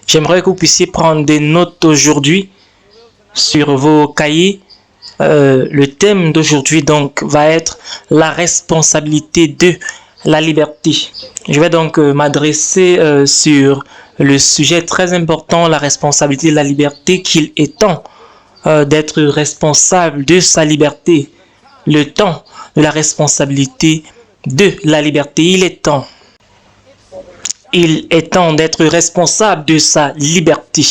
J'aimerais que vous puissiez prendre des notes aujourd'hui sur vos cahiers. Le thème d'aujourd'hui donc va être la responsabilité de la liberté. Je vais donc m'adresser sur le sujet très important, la responsabilité de la liberté, qu'il est temps d'être responsable de sa liberté. Le temps de la responsabilité de la liberté. Il est temps. Il est temps d'être responsable de sa liberté.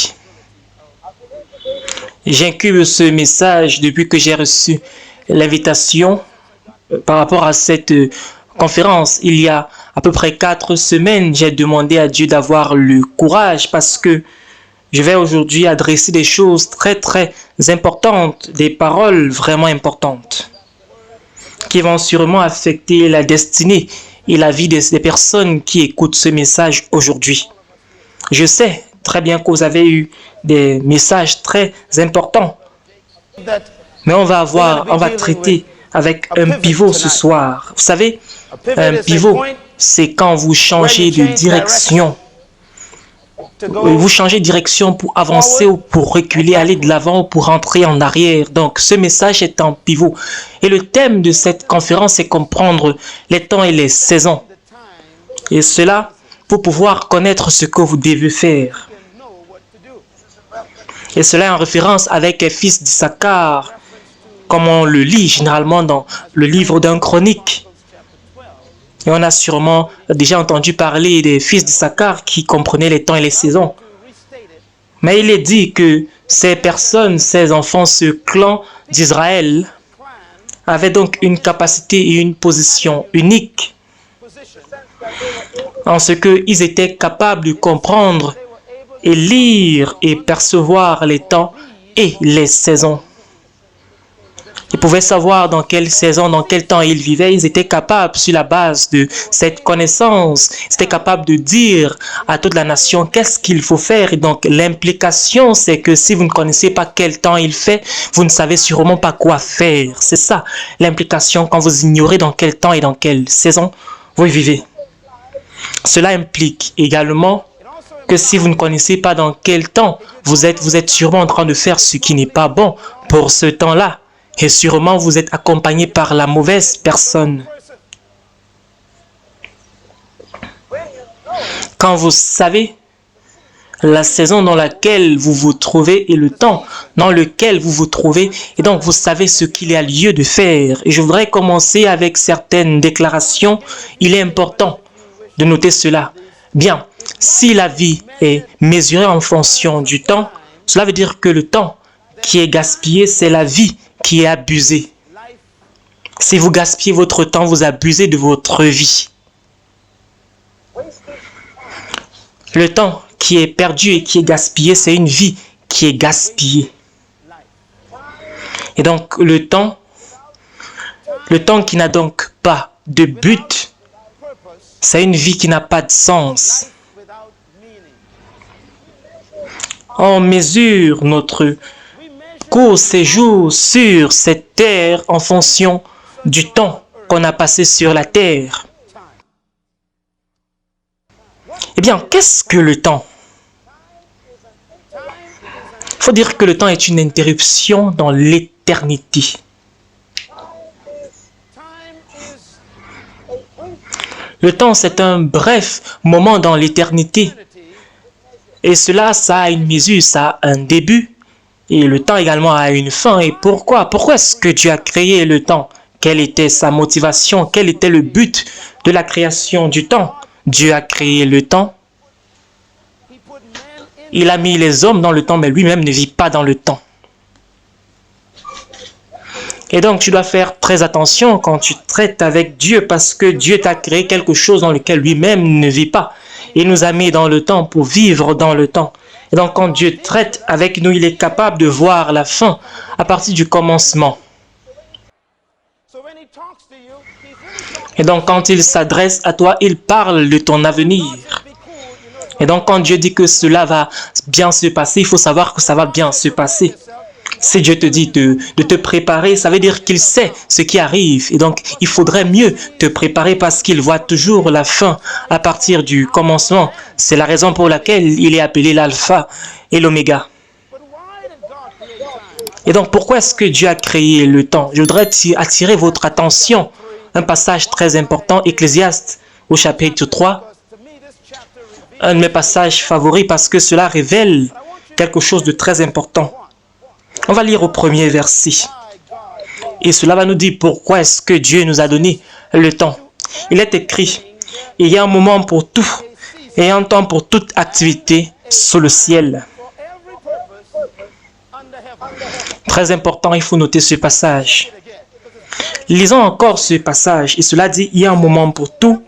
J'incube ce message depuis que j'ai reçu l'invitation par rapport à cette conférence. Il y a à peu près 4 semaines, j'ai demandé à Dieu d'avoir le courage parce que je vais aujourd'hui adresser des choses très importantes, des paroles vraiment importantes qui vont sûrement affecter la destinée et la vie des personnes qui écoutent ce message aujourd'hui. Je sais très bien que vous avez eu des messages très importants, mais on va traiter avec un pivot ce soir. Vous savez, un pivot, c'est quand vous changez de direction. Vous changez de direction pour avancer ou pour reculer, aller de l'avant ou pour rentrer en arrière. Donc, ce message est en pivot. Et le thème de cette conférence est comprendre les temps et les saisons. Et cela pour pouvoir connaître ce que vous devez faire. Et cela est en référence avec les fils d'Issachar, comme on le lit généralement dans le livre d'un chronique. Et on a sûrement déjà entendu parler des fils d'Issachar qui comprenaient les temps et les saisons. Mais il est dit que ces personnes, ces enfants, ce clan d'Israël avaient donc une capacité et une position unique en ce qu'ils étaient capables de comprendre et lire et percevoir les temps et les saisons. Ils pouvaient savoir dans quelle saison, dans quel temps ils vivaient. Ils étaient capables, sur la base de cette connaissance, ils étaient capables de dire à toute la nation qu'est-ce qu'il faut faire. Et donc, l'implication, c'est que si vous ne connaissez pas quel temps il fait, vous ne savez sûrement pas quoi faire. C'est ça, l'implication quand vous ignorez dans quel temps et dans quelle saison vous vivez. Cela implique également que si vous ne connaissez pas dans quel temps vous êtes sûrement en train de faire ce qui n'est pas bon pour ce temps-là. Et sûrement vous êtes accompagné par la mauvaise personne. Quand vous savez la saison dans laquelle vous vous trouvez et le temps dans lequel vous vous trouvez, et donc vous savez ce qu'il y a lieu de faire. Et je voudrais commencer avec certaines déclarations. Il est important de noter cela. Bien, si la vie est mesurée en fonction du temps, cela veut dire que le temps qui est gaspillé, c'est la vie qui est abusée. Si vous gaspillez votre temps, vous abusez de votre vie. Le temps qui est perdu et qui est gaspillé, c'est une vie qui est gaspillée. Et donc, le temps qui n'a donc pas de but, c'est une vie qui n'a pas de sens. On mesure notre court séjour sur cette terre en fonction du temps qu'on a passé sur la terre. Eh bien, qu'est-ce que le temps? Il faut dire que le temps est une interruption dans l'éternité. Le temps, c'est un bref moment dans l'éternité. Et cela, ça a une mesure, ça a un début. Et le temps également a une fin. Et pourquoi? Pourquoi est-ce que Dieu a créé le temps? Quelle était sa motivation? Quel était le but de la création du temps? Dieu a créé le temps. Il a mis les hommes dans le temps, mais lui-même ne vit pas dans le temps. Et donc, tu dois faire très attention quand tu traites avec Dieu parce que Dieu t'a créé quelque chose dans lequel lui-même ne vit pas. Il nous a mis dans le temps pour vivre dans le temps. Et donc, quand Dieu traite avec nous, il est capable de voir la fin à partir du commencement. Et donc, quand il s'adresse à toi, il parle de ton avenir. Et donc, quand Dieu dit que cela va bien se passer, il faut savoir que ça va bien se passer. Si Dieu te dit de te préparer, ça veut dire qu'il sait ce qui arrive. Et donc, il faudrait mieux te préparer parce qu'il voit toujours la fin à partir du commencement. C'est la raison pour laquelle il est appelé l'alpha et l'oméga. Et donc, pourquoi est-ce que Dieu a créé le temps? Je voudrais attirer votre attention. Un passage très important, Ecclésiaste au chapitre 3. Un de mes passages favoris parce que cela révèle quelque chose de très important. On va lire au premier verset. Et cela va nous dire pourquoi est-ce que Dieu nous a donné le temps. Il est écrit, il y a un moment pour tout et un temps pour toute activité sous le ciel. Très important, il faut noter ce passage. Lisons encore ce passage et cela dit, il y a un moment pour tout,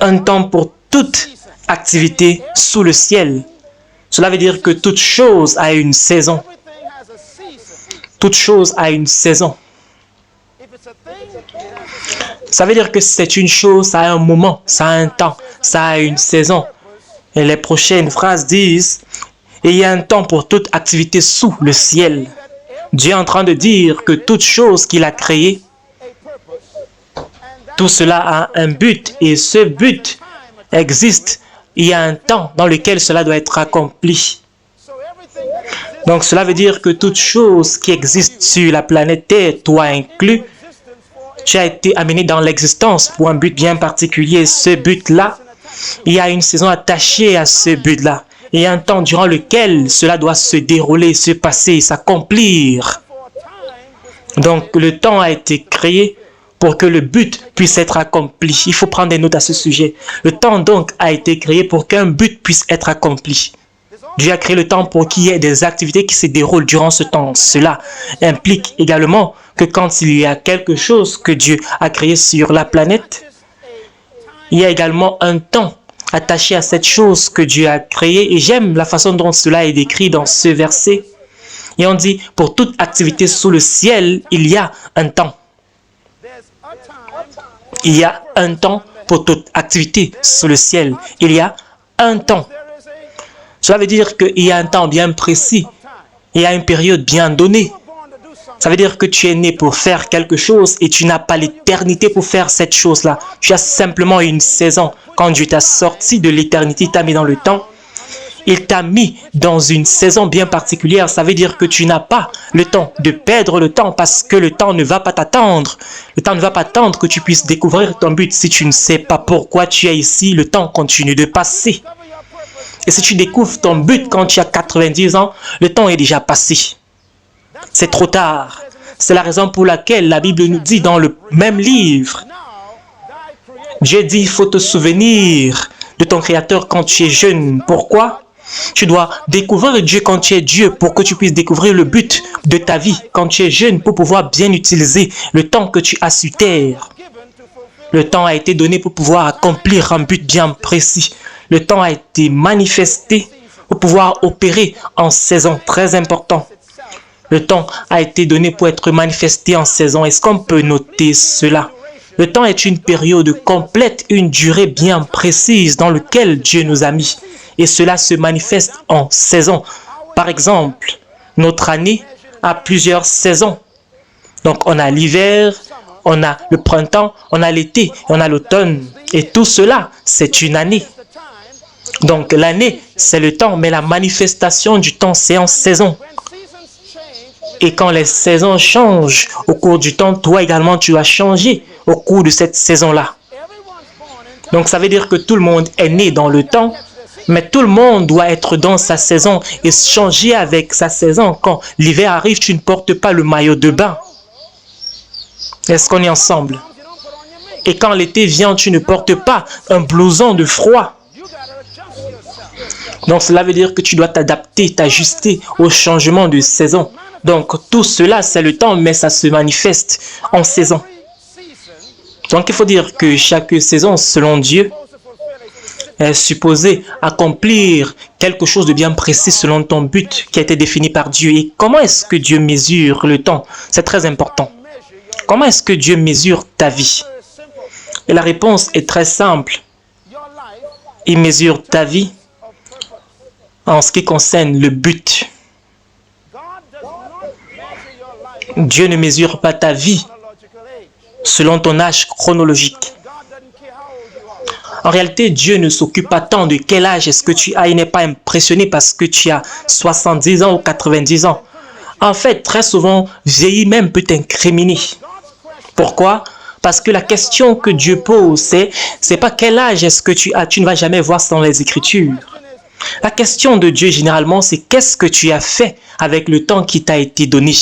un temps pour toute activité sous le ciel. Cela veut dire que toute chose a une saison. Toute chose a une saison. Ça veut dire que c'est une chose, ça a un moment, ça a un temps, ça a une saison. Et les prochaines phrases disent, et il y a un temps pour toute activité sous le ciel. Dieu est en train de dire que toute chose qu'il a créée, tout cela a un but et ce but existe. Il y a un temps dans lequel cela doit être accompli. Donc cela veut dire que toute chose qui existe sur la planète Terre, toi inclus, tu as été amené dans l'existence pour un but bien particulier. Ce but-là, il y a une saison attachée à ce but-là. Il y a un temps durant lequel cela doit se dérouler, se passer, s'accomplir. Donc le temps a été créé pour que le but puisse être accompli. Il faut prendre des notes à ce sujet. Le temps donc a été créé pour qu'un but puisse être accompli. Dieu a créé le temps pour qu'il y ait des activités qui se déroulent durant ce temps. Cela implique également que quand il y a quelque chose que Dieu a créé sur la planète, il y a également un temps attaché à cette chose que Dieu a créée. Et j'aime la façon dont cela est décrit dans ce verset. Et on dit, pour toute activité sous le ciel, il y a un temps. Il y a un temps pour toute activité sous le ciel. Il y a un temps. Cela veut dire qu'il y a un temps bien précis. Il y a une période bien donnée. Ça veut dire que tu es né pour faire quelque chose et tu n'as pas l'éternité pour faire cette chose-là. Tu as simplement une saison. Quand Dieu t'a sorti de l'éternité, il t'a mis dans le temps. Il t'a mis dans une saison bien particulière. Ça veut dire que tu n'as pas le temps de perdre le temps parce que le temps ne va pas t'attendre. Le temps ne va pas attendre que tu puisses découvrir ton but. Si tu ne sais pas pourquoi tu es ici, le temps continue de passer. Et si tu découvres ton but quand tu as 90 ans, le temps est déjà passé. C'est trop tard. C'est la raison pour laquelle la Bible nous dit dans le même livre, Dieu dit, il faut te souvenir de ton Créateur quand tu es jeune. Pourquoi? Tu dois découvrir Dieu quand tu es Dieu pour que tu puisses découvrir le but de ta vie quand tu es jeune pour pouvoir bien utiliser le temps que tu as sur terre. Le temps a été donné pour pouvoir accomplir un but bien précis. Le temps a été manifesté pour pouvoir opérer en saison, très important. Le temps a été donné pour être manifesté en saison. Est-ce qu'on peut noter cela? Le temps est une période complète, une durée bien précise dans laquelle Dieu nous a mis. Et cela se manifeste en saison. Par exemple, notre année a plusieurs saisons. Donc on a l'hiver, on a le printemps, on a l'été, on a l'automne. Et tout cela, c'est une année. Donc l'année, c'est le temps, mais la manifestation du temps, c'est en saison. Et quand les saisons changent au cours du temps, toi également, tu vas changer au cours de cette saison-là. Donc ça veut dire que tout le monde est né dans le temps, mais tout le monde doit être dans sa saison et changer avec sa saison. Quand l'hiver arrive, tu ne portes pas le maillot de bain. Est-ce qu'on est ensemble? Et quand l'été vient, tu ne portes pas un blouson de froid. Donc cela veut dire que tu dois t'adapter, t'ajuster au changement de saison. Donc tout cela, c'est le temps, mais ça se manifeste en saison. Donc il faut dire que chaque saison, selon Dieu, est supposée accomplir quelque chose de bien précis selon ton but qui a été défini par Dieu. Et comment est-ce que Dieu mesure le temps? C'est très important. Comment est-ce que Dieu mesure ta vie? Et la réponse est très simple. Il mesure ta vie en ce qui concerne le but. Dieu ne mesure pas ta vie selon ton âge chronologique. En réalité, Dieu ne s'occupe pas tant de quel âge est-ce que tu as. Il n'est pas impressionné parce que tu as 70 ans ou 90 ans. En fait, très souvent, vieillir même peut t'incriminer. Pourquoi? Parce que la question que Dieu pose, c'est pas quel âge est-ce que tu as. Tu ne vas jamais voir ça dans les Écritures. La question de Dieu, généralement, c'est qu'est-ce que tu as fait avec le temps qui t'a été donné.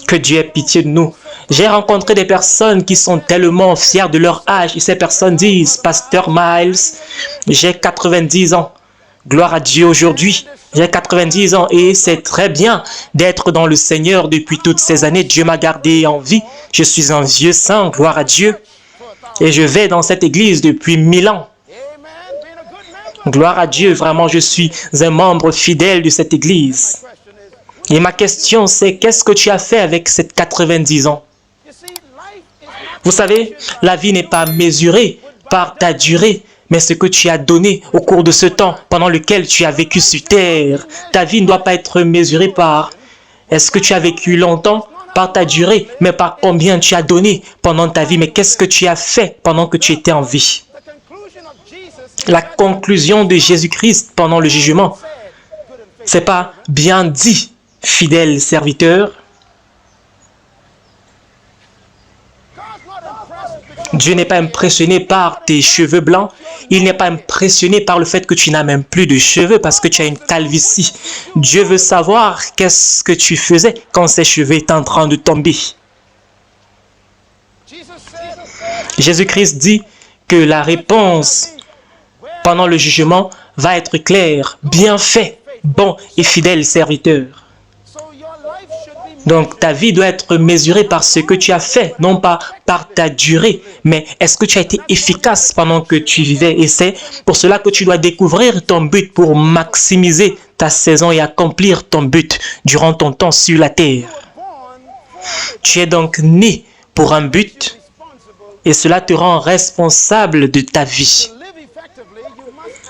Que Dieu ait pitié de nous. J'ai rencontré des personnes qui sont tellement fières de leur âge et ces personnes disent, Pasteur Miles, j'ai 90 ans. Gloire à Dieu aujourd'hui. J'ai 90 ans et c'est très bien d'être dans le Seigneur depuis toutes ces années. Dieu m'a gardé en vie. Je suis un vieux saint, gloire à Dieu. Et je vais dans cette église depuis 1000 ans. Gloire à Dieu, vraiment je suis un membre fidèle de cette église. Et ma question c'est, qu'est-ce que tu as fait avec ces 90 ans? Vous savez, la vie n'est pas mesurée par ta durée, mais ce que tu as donné au cours de ce temps pendant lequel tu as vécu sur terre. Ta vie ne doit pas être mesurée par est-ce que tu as vécu longtemps, par ta durée, mais par combien tu as donné pendant ta vie. Mais qu'est-ce que tu as fait pendant que tu étais en vie? La conclusion de Jésus-Christ pendant le jugement, c'est pas bien dit, fidèle serviteur. Dieu n'est pas impressionné par tes cheveux blancs. Il n'est pas impressionné par le fait que tu n'as même plus de cheveux parce que tu as une calvitie. Dieu veut savoir qu'est-ce que tu faisais quand ces cheveux étaient en train de tomber. Jésus-Christ dit que la réponse pendant le jugement va être claire. Bien fait, bon et fidèle serviteur. Donc, ta vie doit être mesurée par ce que tu as fait, non pas par ta durée, mais est-ce que tu as été efficace pendant que tu vivais? Et c'est pour cela que tu dois découvrir ton but pour maximiser ta saison et accomplir ton but durant ton temps sur la terre. Tu es donc né pour un but et cela te rend responsable de ta vie.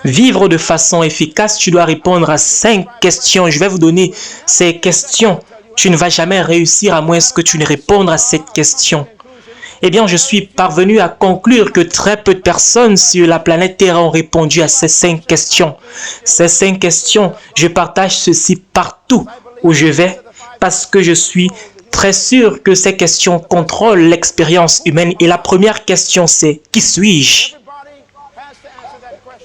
Vivre de façon efficace, tu dois répondre à 5 questions. Je vais vous donner ces questions. Tu ne vas jamais réussir à moins que tu ne répondes à cette question. Eh bien, je suis parvenu à conclure que très peu de personnes sur la planète Terre ont répondu à ces 5 questions. Ces 5 questions, je partage ceci partout où je vais parce que je suis très sûr que ces questions contrôlent l'expérience humaine. Et la première question, c'est « Qui suis-je »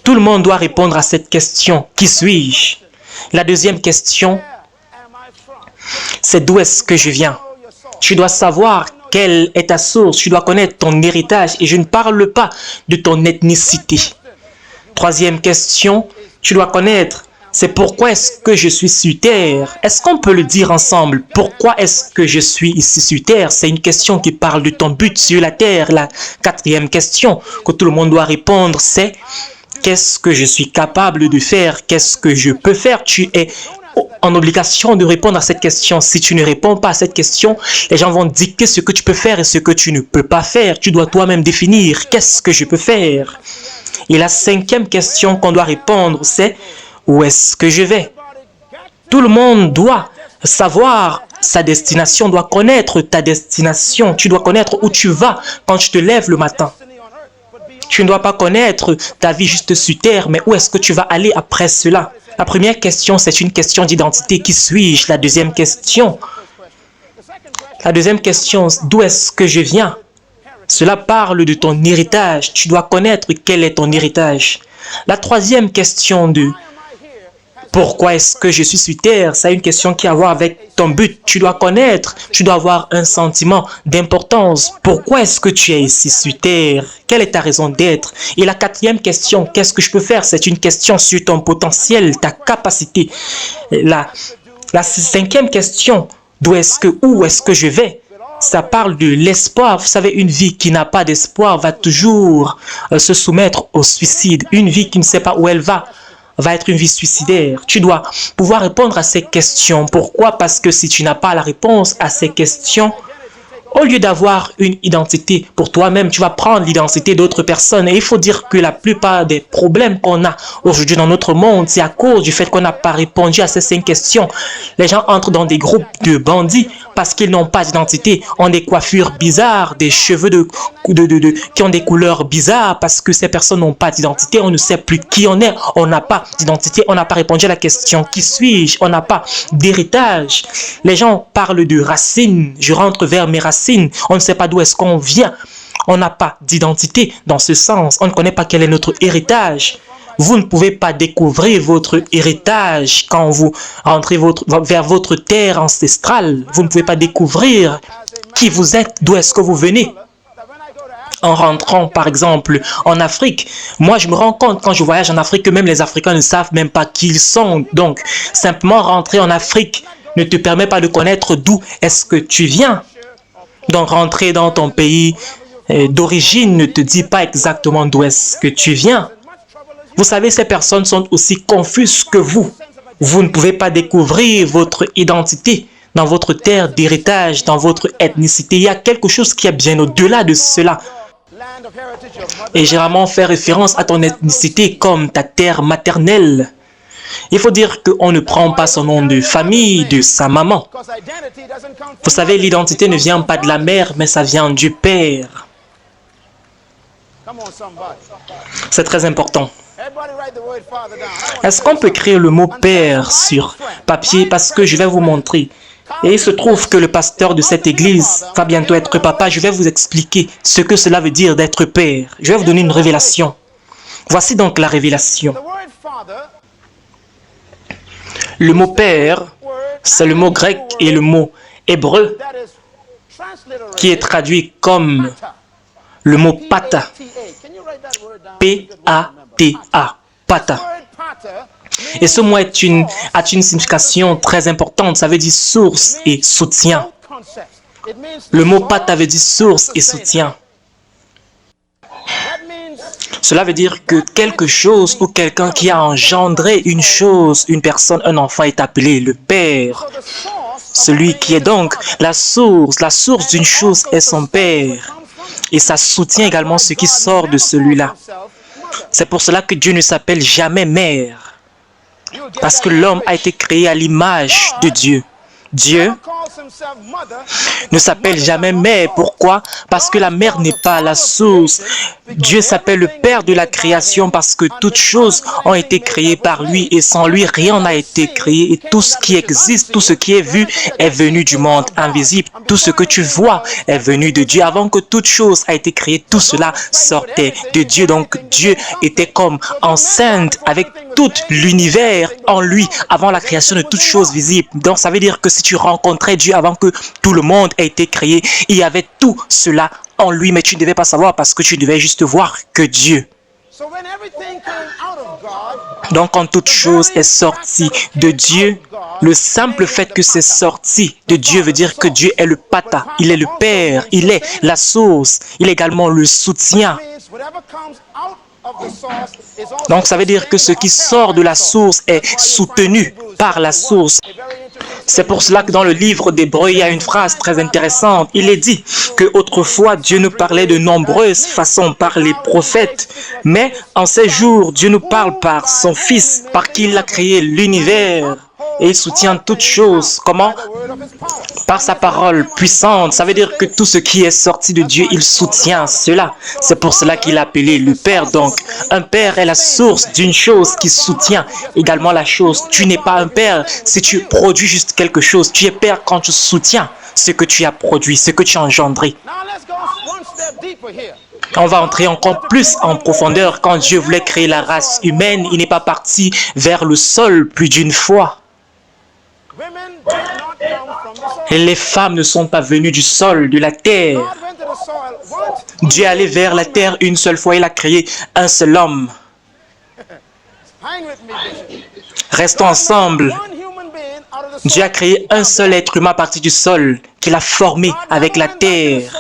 Tout le monde doit répondre à cette question « Qui suis-je » La deuxième question, c'est d'où est-ce que je viens. Tu dois savoir quelle est ta source, tu dois connaître ton héritage et je ne parle pas de ton ethnicité. Troisième question, tu dois connaître, c'est pourquoi est-ce que je suis sur terre. Est-ce qu'on peut le dire ensemble? Pourquoi est-ce que je suis ici sur terre? C'est une question qui parle de ton but sur la terre. La quatrième question que tout le monde doit répondre, c'est qu'est-ce que je suis capable de faire? Qu'est-ce que je peux faire? Tu es en obligation de répondre à cette question. Si tu ne réponds pas à cette question, les gens vont dicter ce que tu peux faire et ce que tu ne peux pas faire. Tu dois toi-même définir qu'est-ce que je peux faire. Et la cinquième question qu'on doit répondre, c'est où est-ce que je vais? Tout le monde doit savoir sa destination, doit connaître ta destination. Tu dois connaître où tu vas quand tu te lèves le matin. Tu ne dois pas connaître ta vie juste sur terre, mais où est-ce que tu vas aller après cela? La première question, c'est une question d'identité. Qui suis-je? La deuxième question, d'où est-ce que je viens? Cela parle de ton héritage. Tu dois connaître quel est ton héritage. La troisième question de pourquoi est-ce que je suis sur terre? C'est une question qui a à voir avec ton but. Tu dois connaître, tu dois avoir un sentiment d'importance. Pourquoi est-ce que tu es ici sur terre? Quelle est ta raison d'être? Et la quatrième question, qu'est-ce que je peux faire? C'est une question sur ton potentiel, ta capacité. La cinquième question, où est-ce que je vais? Ça parle de l'espoir. Vous savez, une vie qui n'a pas d'espoir va toujours se soumettre au suicide. Une vie qui ne sait pas où elle va être une vie suicidaire. Tu dois pouvoir répondre à ces questions. Pourquoi? Parce que si tu n'as pas la réponse à ces questions, Au lieu d'avoir une identité pour toi-même, tu vas prendre l'identité d'autres personnes. Et il faut dire que la plupart des problèmes qu'on a aujourd'hui dans notre monde, c'est à cause du fait qu'on n'a pas répondu à ces 5 questions. Les gens entrent dans des groupes de bandits parce qu'ils n'ont pas d'identité, ont des coiffures bizarres, des cheveux qui ont des couleurs bizarres parce que ces personnes n'ont pas d'identité. On ne sait plus qui on est, on n'a pas d'identité, on n'a pas répondu à la question qui suis-je, on n'a pas d'héritage. Les gens parlent de racines, je rentre vers mes racines, on ne sait pas d'où est-ce qu'on vient, on n'a pas d'identité dans ce sens, on ne connaît pas quel est notre héritage. Vous ne pouvez pas découvrir votre héritage quand vous rentrez vers votre terre ancestrale. Vous ne pouvez pas découvrir qui vous êtes, d'où est-ce que vous venez. En rentrant, par exemple, en Afrique, moi, je me rends compte quand je voyage en Afrique que même les Africains ne savent même pas qui ils sont. Donc, simplement rentrer en Afrique ne te permet pas de connaître d'où est-ce que tu viens. Donc, rentrer dans ton pays d'origine ne te dit pas exactement d'où est-ce que tu viens. Vous savez, ces personnes sont aussi confuses que vous. Vous ne pouvez pas découvrir votre identité dans votre terre d'héritage, dans votre ethnicité. Il y a quelque chose qui est bien au-delà de cela. Et généralement, on fait référence à ton ethnicité comme ta terre maternelle. Il faut dire qu'on ne prend pas son nom de famille, de sa maman. Vous savez, l'identité ne vient pas de la mère, mais ça vient du père. C'est très important. Est-ce qu'on peut écrire le mot père sur papier? Parce que je vais vous montrer. Et il se trouve que le pasteur de cette église va bientôt être papa. Je vais vous expliquer ce que cela veut dire d'être père. Je vais vous donner une révélation. Voici donc la révélation. Le mot père, c'est le mot grec et le mot hébreu qui est traduit comme le mot pata. P-A-T-A. Pata. Et ce mot a une signification très importante. Ça veut dire source et soutien. Le mot pata veut dire source et soutien. Cela veut dire que quelque chose ou quelqu'un qui a engendré une chose, une personne, un enfant est appelé le père. Celui qui est donc la source d'une chose est son père. Et ça soutient également ce qui sort de celui-là. C'est pour cela que Dieu ne s'appelle jamais mère. Parce que l'homme a été créé à l'image de Dieu. Dieu ne s'appelle jamais mère. Pourquoi? Parce que la mère n'est pas la source. Dieu s'appelle le Père de la création parce que toutes choses ont été créées par lui et sans lui, rien n'a été créé. Et tout ce qui existe, tout ce qui est vu est venu du monde invisible. Tout ce que tu vois est venu de Dieu. Avant que toute chose a été créée, tout cela sortait de Dieu. Donc Dieu était comme enceinte avec tout l'univers en lui avant la création de toutes choses visibles. Donc ça veut dire que si tu rencontrais Dieu avant que tout le monde ait été créé, il y avait tout cela en lui, mais tu ne devais pas savoir parce que tu devais juste voir que Dieu. Donc quand toute chose est sortie de Dieu, le simple fait que c'est sorti de Dieu veut dire que Dieu est le pata, il est le Père, il est la source, il est également le soutien. Donc ça veut dire que ce qui sort de la source est soutenu par la source. C'est pour cela que dans le livre d'Hébreux, il y a une phrase très intéressante. Il est dit que autrefois Dieu nous parlait de nombreuses façons par les prophètes, mais en ces jours, Dieu nous parle par son Fils, par qui il a créé l'univers. Et il soutient toutes choses. Comment? Par sa parole puissante. Ça veut dire que tout ce qui est sorti de Dieu, il soutient cela. C'est pour cela qu'il a appelé le Père. Donc, un Père est la source d'une chose qui soutient également la chose. Tu n'es pas un Père si tu produis juste quelque chose. Tu es Père quand tu soutiens ce que tu as produit, ce que tu as engendré. On va entrer encore plus en profondeur. Quand Dieu voulait créer la race humaine, il n'est pas parti vers le sol plus d'une fois. Et les femmes ne sont pas venues du sol, de la terre. Dieu est allé vers la terre une seule fois, il a créé un seul homme. Restons ensemble. Dieu a créé un seul être humain à partir du sol, qu'il a formé avec la terre.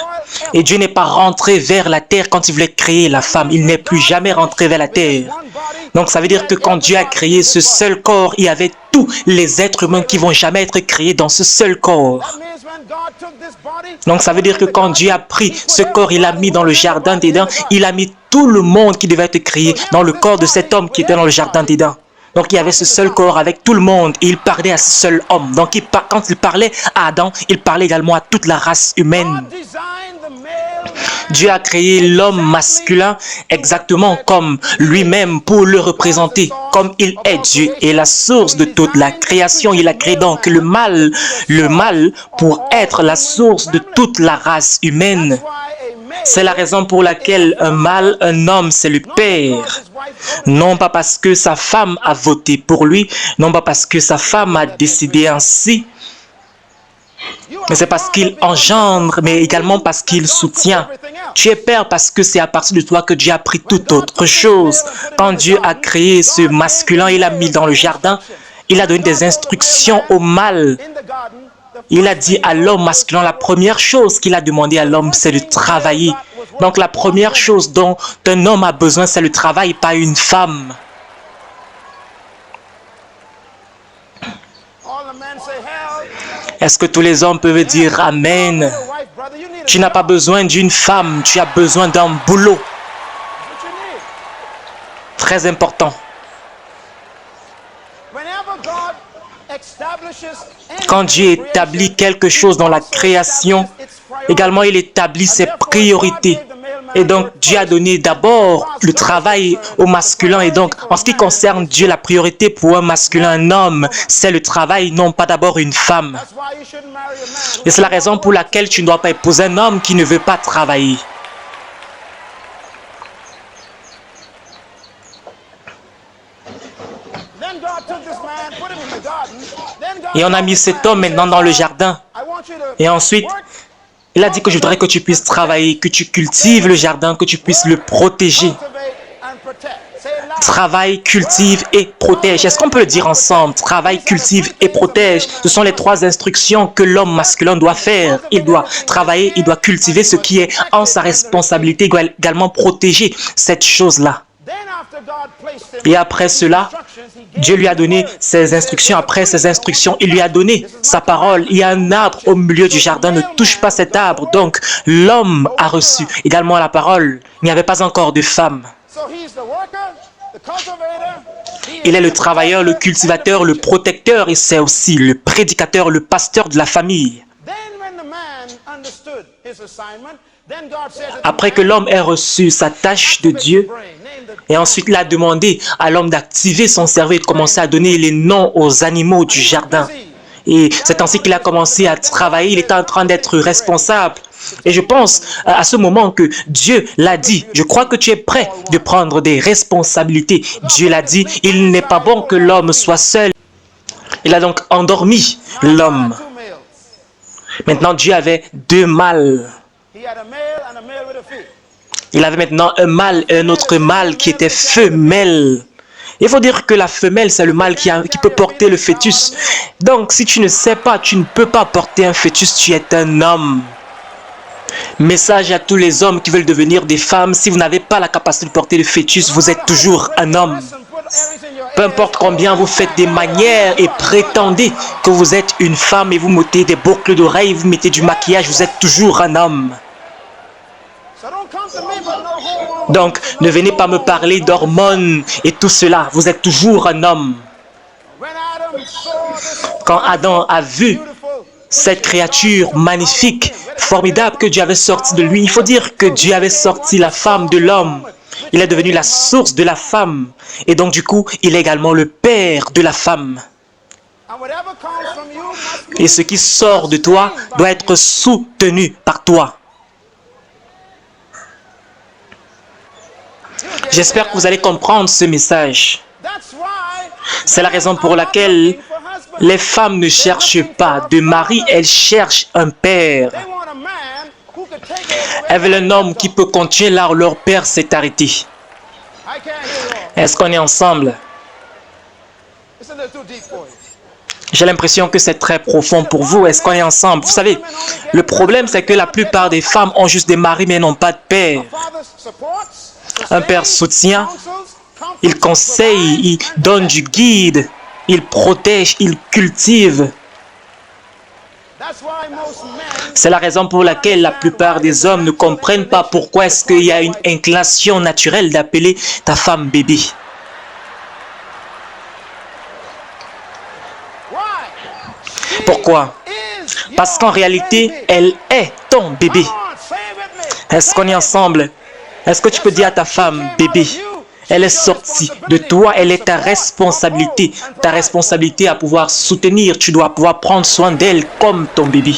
Et Dieu n'est pas rentré vers la terre quand il voulait créer la femme. Il n'est plus jamais rentré vers la terre. Donc ça veut dire que quand Dieu a créé ce seul corps, il y avait tous les êtres humains qui vont jamais être créés dans ce seul corps. Donc ça veut dire que quand Dieu a pris ce corps, il l'a mis dans le jardin d'Éden, il a mis tout le monde qui devait être créé dans le corps de cet homme qui était dans le jardin d'Éden. Donc il y avait ce seul corps avec tout le monde et il parlait à ce seul homme. Donc quand il parlait à Adam, il parlait également à toute la race humaine. Dieu a créé l'homme masculin exactement comme lui-même pour le représenter, comme il est Dieu et la source de toute la création. Il a créé donc le mâle pour être la source de toute la race humaine. C'est la raison pour laquelle un mâle, un homme, c'est le père. Non pas parce que sa femme a voté pour lui, non pas parce que sa femme a décidé ainsi, mais c'est parce qu'il engendre, mais également parce qu'il soutient. Tu es père parce que c'est à partir de toi que Dieu a pris toute autre chose. Quand Dieu a créé ce masculin, il l'a mis dans le jardin, il a donné des instructions au mâle. Il a dit à l'homme masculin, la première chose qu'il a demandé à l'homme, c'est de travailler. Donc la première chose dont un homme a besoin, c'est le travail, pas une femme. Est-ce que tous les hommes peuvent dire Amen? Tu n'as pas besoin d'une femme, tu as besoin d'un boulot. Très important. Quand Dieu établit quelque chose dans la création, également il établit ses priorités. Et donc Dieu a donné d'abord le travail au masculin. Et donc en ce qui concerne Dieu, la priorité pour un masculin, un homme, c'est le travail, non pas d'abord une femme. Et c'est la raison pour laquelle tu ne dois pas épouser un homme qui ne veut pas travailler. Et on a mis cet homme maintenant dans le jardin. Et ensuite, il a dit que je voudrais que tu puisses travailler, que tu cultives le jardin, que tu puisses le protéger. Travaille, cultive et protège. Est-ce qu'on peut le dire ensemble? Travaille, cultive et protège. Ce sont les trois instructions que l'homme masculin doit faire. Il doit travailler, il doit cultiver ce qui est en sa responsabilité. Il doit également protéger cette chose-là. Et après cela, Dieu lui a donné ses instructions. Après ses instructions, il lui a donné sa parole. Il y a un arbre au milieu du jardin. Ne touche pas cet arbre. Donc, l'homme a reçu également la parole. Il n'y avait pas encore de femme. Il est le travailleur, le cultivateur, le protecteur et c'est aussi le prédicateur, le pasteur de la famille. Après que l'homme ait reçu sa tâche de Dieu, et ensuite il a demandé à l'homme d'activer son cerveau et de commencer à donner les noms aux animaux du jardin. Et c'est ainsi qu'il a commencé à travailler, il était en train d'être responsable. Et je pense à ce moment que Dieu l'a dit, je crois que tu es prêt de prendre des responsabilités. Dieu l'a dit, il n'est pas bon que l'homme soit seul. Il a donc endormi l'homme. Maintenant Dieu avait deux mâles. Il avait maintenant un mâle et un autre mâle qui était femelle. Il faut dire que la femelle, c'est le mâle qui peut porter le fœtus. Donc, si tu ne sais pas, tu ne peux pas porter un fœtus, tu es un homme. Message à tous les hommes qui veulent devenir des femmes. Si vous n'avez pas la capacité de porter le fœtus, vous êtes toujours un homme. Peu importe combien vous faites des manières et prétendez que vous êtes une femme et vous mettez des boucles d'oreilles, vous mettez du maquillage, vous êtes toujours un homme. Donc, ne venez pas me parler d'hormones et tout cela. Vous êtes toujours un homme. Quand Adam a vu cette créature magnifique, formidable que Dieu avait sorti de lui, il faut dire que Dieu avait sorti la femme de l'homme. Il est devenu la source de la femme. Et donc, du coup, il est également le père de la femme. Et ce qui sort de toi doit être soutenu par toi. J'espère que vous allez comprendre ce message. C'est la raison pour laquelle les femmes ne cherchent pas de mari, elles cherchent un père. Elles veulent un homme qui peut continuer là où leur père s'est arrêté. Est-ce qu'on est ensemble? J'ai l'impression que c'est très profond pour vous. Est-ce qu'on est ensemble? Vous savez, le problème, c'est que la plupart des femmes ont juste des maris, mais n'ont pas de père. Un père soutient, il conseille, il donne du guide, il protège, il cultive. C'est la raison pour laquelle la plupart des hommes ne comprennent pas pourquoi est-ce qu'il y a une inclination naturelle d'appeler ta femme bébé. Pourquoi? Parce qu'en réalité, elle est ton bébé. Est-ce qu'on est ensemble? Est-ce que tu peux dire à ta femme, bébé, elle est sortie de toi, elle est ta responsabilité. Ta responsabilité à pouvoir soutenir, tu dois pouvoir prendre soin d'elle comme ton bébé.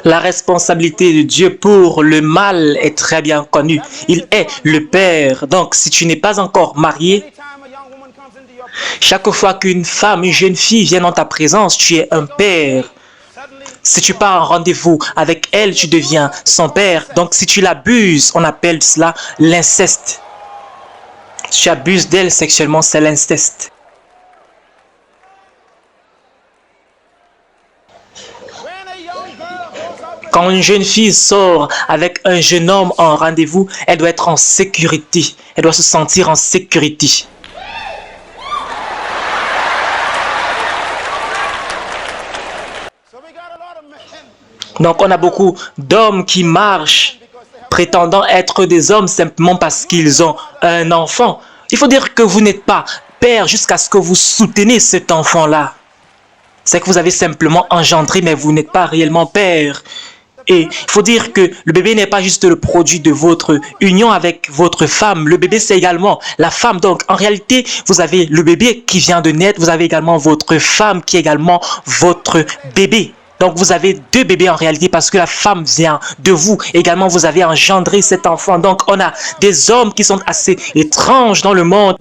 La responsabilité de Dieu pour le mal est très bien connue. Il est le Père. Donc, si tu n'es pas encore marié, chaque fois qu'une femme, une jeune fille vient dans ta présence, tu es un père. Si tu pars en rendez-vous avec elle, tu deviens son père. Donc, si tu l'abuses, on appelle cela l'inceste. Si tu abuses d'elle sexuellement, c'est l'inceste. Quand une jeune fille sort avec un jeune homme en rendez-vous, elle doit être en sécurité. Elle doit se sentir en sécurité. Donc on a beaucoup d'hommes qui marchent prétendant être des hommes simplement parce qu'ils ont un enfant. Il faut dire que vous n'êtes pas père jusqu'à ce que vous soutenez cet enfant-là. C'est que vous avez simplement engendré, mais vous n'êtes pas réellement père. Et il faut dire que le bébé n'est pas juste le produit de votre union avec votre femme. Le bébé, c'est également la femme. Donc, en réalité, vous avez le bébé qui vient de naître. Vous avez également votre femme qui est également votre bébé. Donc, vous avez deux bébés en réalité parce que la femme vient de vous. Également, vous avez engendré cet enfant. Donc, on a des hommes qui sont assez étranges dans le monde.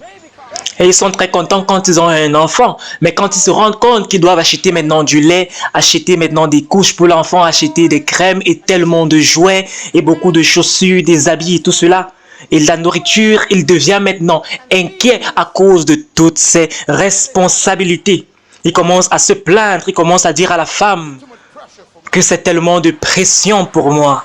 Et ils sont très contents quand ils ont un enfant. Mais quand ils se rendent compte qu'ils doivent acheter maintenant du lait, acheter maintenant des couches pour l'enfant, acheter des crèmes et tellement de jouets et beaucoup de chaussures, des habits et tout cela, et la nourriture, il devient maintenant inquiet à cause de toutes ces responsabilités. Il commence à se plaindre, il commence à dire à la femme que c'est tellement de pression pour moi.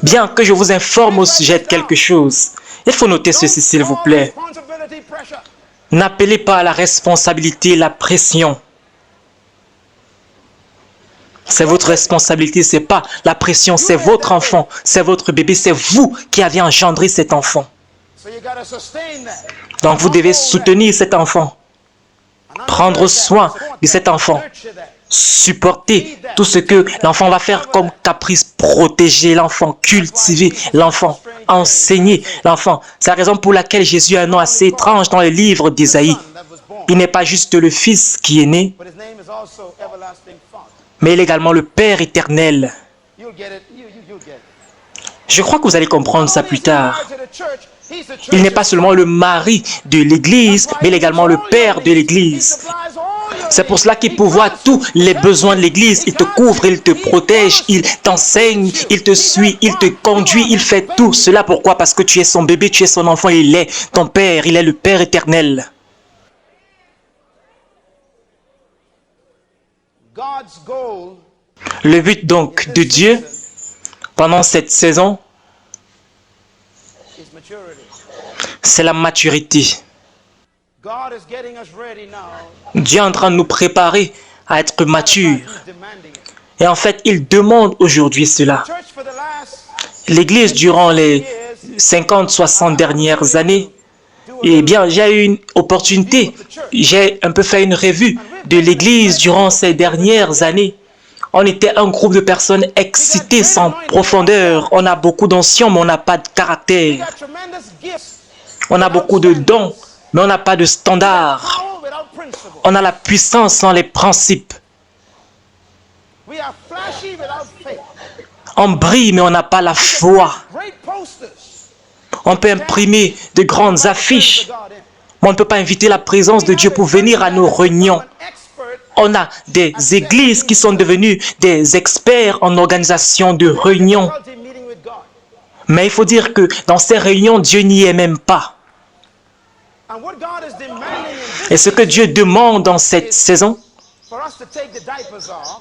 Bien que je vous informe au sujet de quelque chose, il faut noter ceci s'il vous plaît. N'appelez pas à la responsabilité la pression. C'est votre responsabilité, c'est pas la pression, c'est votre enfant, c'est votre bébé, c'est vous qui avez engendré cet enfant. Donc vous devez soutenir cet enfant, prendre soin de cet enfant, supporter tout ce que l'enfant va faire comme caprice, protéger l'enfant, cultiver l'enfant, enseigner l'enfant. C'est la raison pour laquelle Jésus a un nom assez étrange dans le livre d'Ésaïe. Il n'est pas juste le Fils qui est né, mais il est également le Père éternel. Je crois que vous allez comprendre ça plus tard. Il n'est pas seulement le mari de l'Église, mais il est également le Père de l'Église. C'est pour cela qu'il pourvoit tous les besoins de l'Église. Il te couvre, il te protège, il t'enseigne, il te suit, il te conduit, il fait tout cela. Pourquoi? Parce que tu es son bébé, tu es son enfant, il est ton Père, il est le Père éternel. Le but donc de Dieu pendant cette saison, c'est la maturité. Dieu est en train de nous préparer à être matures. Et en fait, il demande aujourd'hui cela. L'Église, durant les 50-60 dernières années, eh bien, j'ai eu une opportunité. J'ai un peu fait une revue de l'Église durant ces dernières années. On était un groupe de personnes excitées sans profondeur. On a beaucoup d'anciens, mais on n'a pas de caractère. On a beaucoup de dons, mais on n'a pas de standard. On a la puissance sans les principes. On brille, mais on n'a pas la foi. On peut imprimer de grandes affiches, mais on ne peut pas inviter la présence de Dieu pour venir à nos réunions. On a des églises qui sont devenues des experts en organisation de réunions. Mais il faut dire que dans ces réunions, Dieu n'y est même pas. Et ce que Dieu demande dans cette saison,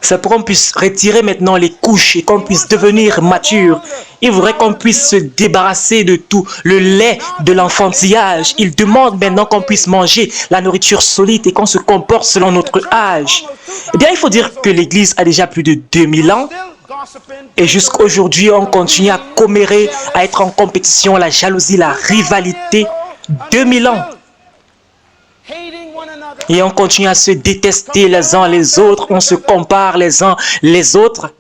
c'est pour qu'on puisse retirer maintenant les couches et qu'on puisse devenir mature. Il voudrait qu'on puisse se débarrasser de tout le lait de l'enfantillage. Il demande maintenant qu'on puisse manger la nourriture solide et qu'on se comporte selon notre âge. Eh bien, il faut dire que l'Église a déjà plus de 2000 ans. Et jusqu'à aujourd'hui, on continue à commérer, à être en compétition, la jalousie, la rivalité. 2000 ans. Et on continue à se détester les uns les autres, on se compare les uns les autres.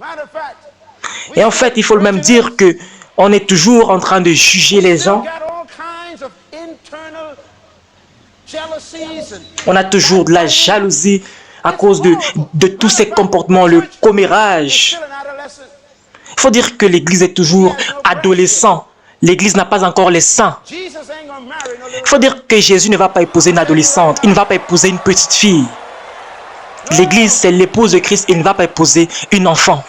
Et en fait, il faut même dire que on est toujours en train de juger les gens. On a toujours de la jalousie à cause de tous ces comportements, le commérage. Il faut dire que l'Église est toujours adolescent. L'Église n'a pas encore les seins. Il faut dire que Jésus ne va pas épouser une adolescente. Il ne va pas épouser une petite fille. L'Église, c'est l'épouse de Christ. Il ne va pas épouser une enfant.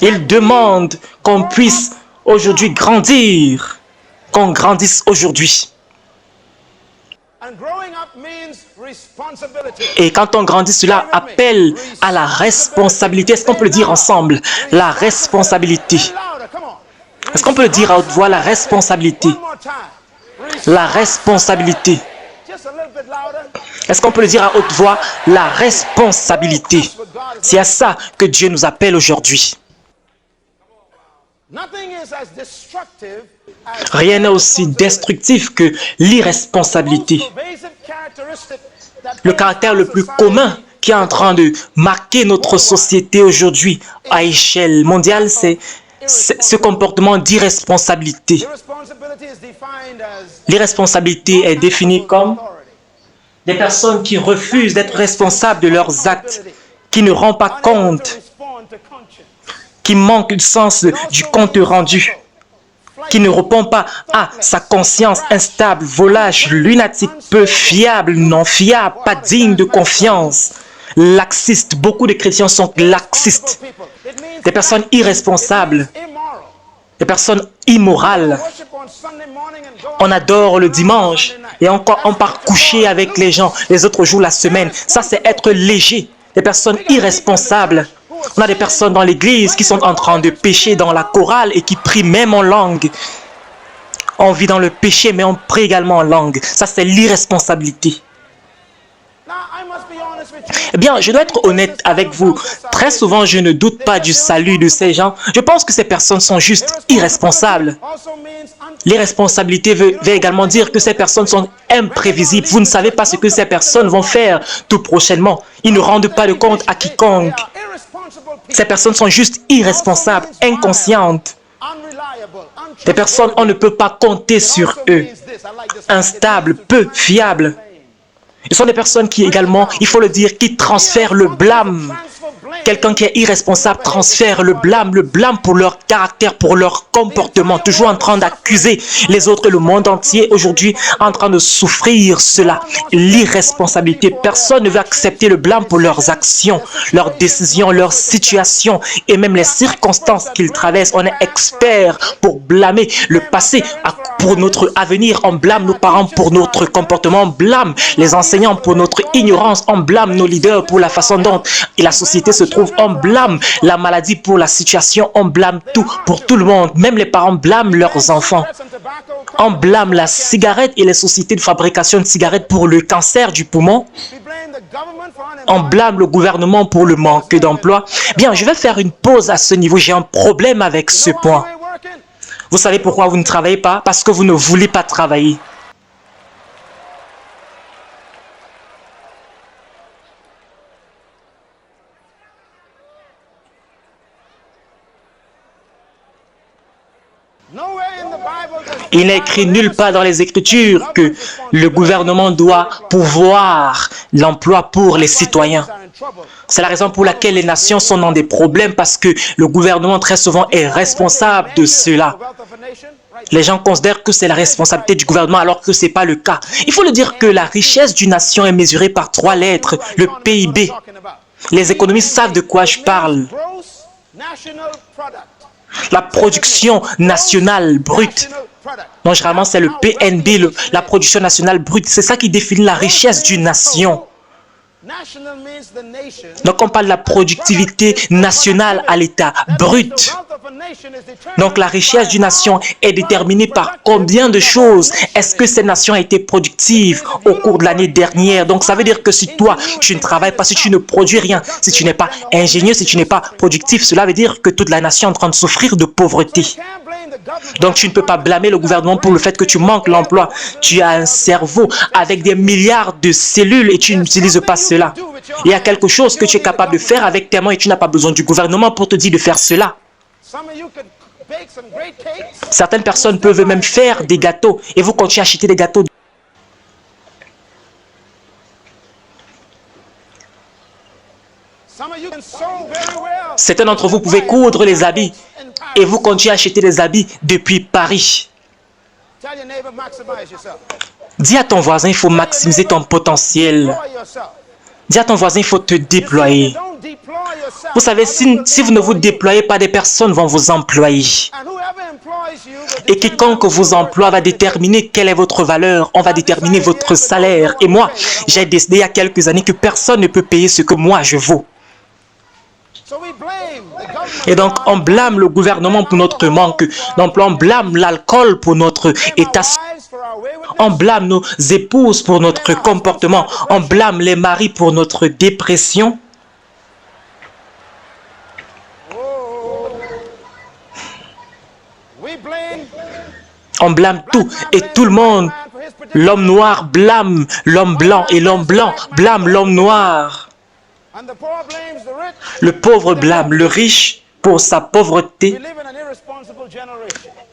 Il demande qu'on puisse aujourd'hui grandir. Qu'on grandisse aujourd'hui. Et quand on grandit, cela appelle à la responsabilité. Est-ce qu'on peut le dire ensemble? La responsabilité. Est-ce qu'on peut le dire à haute voix? La responsabilité. La responsabilité. Est-ce qu'on peut le dire à haute voix? La responsabilité. C'est à ça que Dieu nous appelle aujourd'hui. Rien n'est aussi destructif que l'irresponsabilité. Le caractère le plus commun qui est en train de marquer notre société aujourd'hui à échelle mondiale, c'est ce comportement d'irresponsabilité. L'irresponsabilité est définie comme des personnes qui refusent d'être responsables de leurs actes, qui ne rendent pas compte, qui manquent du sens du compte rendu, qui ne répond pas à sa conscience instable, volage, lunatique, peu fiable, non fiable, pas digne de confiance, laxiste. Beaucoup de chrétiens sont laxistes, des personnes irresponsables, des personnes immorales. On adore le dimanche et on part coucher avec les gens les autres jours de la semaine. Ça, c'est être léger. Des personnes irresponsables. On a des personnes dans l'église qui sont en train de pécher dans la chorale et qui prient même en langue. On vit dans le péché, mais on prie également en langue. Ça, c'est l'irresponsabilité. Eh bien, je dois être honnête avec vous. Très souvent, je ne doute pas du salut de ces gens. Je pense que ces personnes sont juste irresponsables. L'irresponsabilité veut également dire que ces personnes sont imprévisibles. Vous ne savez pas ce que ces personnes vont faire tout prochainement. Ils ne rendent pas de compte à quiconque. Ces personnes sont juste irresponsables, inconscientes. Des personnes, on ne peut pas compter sur eux. Instables, peu fiables. Ce sont des personnes qui également, il faut le dire, qui transfèrent le blâme. Quelqu'un qui est irresponsable transfère le blâme pour leur caractère, pour leur comportement, toujours en train d'accuser les autres, le monde entier aujourd'hui en train de souffrir cela. L'irresponsabilité. Personne ne veut accepter le blâme pour leurs actions, leurs décisions, leurs situations et même les circonstances qu'ils traversent. On est expert pour blâmer le passé pour notre avenir. On blâme nos parents pour notre comportement. On blâme les enseignants pour notre ignorance. On blâme nos leaders pour la façon dont la société se trouve. On blâme la maladie pour la situation. On blâme tout pour tout le monde. Même les parents blâment leurs enfants. On blâme la cigarette et les sociétés de fabrication de cigarettes pour le cancer du poumon. On blâme le gouvernement pour le manque d'emploi. Bien, je vais faire une pause à ce niveau. J'ai un problème avec ce point. Vous savez pourquoi vous ne travaillez pas? Parce que vous ne voulez pas travailler. Il n'est écrit nulle part dans les Écritures que le gouvernement doit pourvoir l'emploi pour les citoyens. C'est la raison pour laquelle les nations sont dans des problèmes, parce que le gouvernement très souvent est responsable de cela. Les gens considèrent que c'est la responsabilité du gouvernement alors que ce n'est pas le cas. Il faut le dire que la richesse d'une nation est mesurée par 3 lettres, le PIB. Les économistes savent de quoi je parle. La production nationale brute. Non, généralement, c'est le PNB, la production nationale brute. C'est ça qui définit la richesse d'une nation. Donc, on parle de la productivité nationale à l'état brut. Donc, la richesse d'une nation est déterminée par combien de choses est-ce que cette nation a été productive au cours de l'année dernière. Donc, ça veut dire que si toi, tu ne travailles pas, si tu ne produis rien, si tu n'es pas ingénieux, si tu n'es pas productif, cela veut dire que toute la nation est en train de souffrir de pauvreté. Donc, tu ne peux pas blâmer le gouvernement pour le fait que tu manques l'emploi. Tu as un cerveau avec des milliards de cellules et tu n'utilises pas cela. Il y a quelque chose que tu es capable de faire avec tes mains et tu n'as pas besoin du gouvernement pour te dire de faire cela. Certaines personnes peuvent même faire des gâteaux et vous continuez à acheter des gâteaux. Certains d'entre vous pouvez coudre les habits et vous continuez à acheter des habits depuis Paris. Dis à ton voisin, il faut maximiser ton potentiel. Dis à ton voisin, il faut te déployer. Vous savez, si vous ne vous déployez pas, des personnes vont vous employer. Et quiconque vous emploie va déterminer quelle est votre valeur. On va déterminer votre salaire. Et moi, j'ai décidé il y a quelques années que personne ne peut payer ce que moi je vaux. Et donc, on blâme le gouvernement pour notre manque d'emploi, on blâme l'alcool pour notre état, on blâme nos épouses pour notre comportement, on blâme les maris pour notre dépression. On blâme tout et tout le monde. L'homme noir blâme l'homme blanc et l'homme blanc blâme l'homme noir. Le pauvre blâme le riche pour sa pauvreté.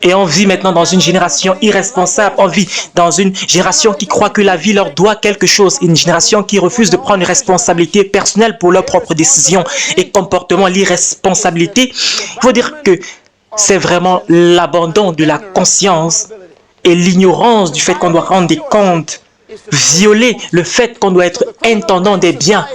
Et on vit maintenant dans une génération irresponsable. On vit dans une génération qui croit que la vie leur doit quelque chose. Une génération qui refuse de prendre une responsabilité personnelle pour leurs propres décisions et comportements. L'irresponsabilité, il faut dire que c'est vraiment l'abandon de la conscience et l'ignorance du fait qu'on doit rendre des comptes. Violer le fait qu'on doit être intendant des biens.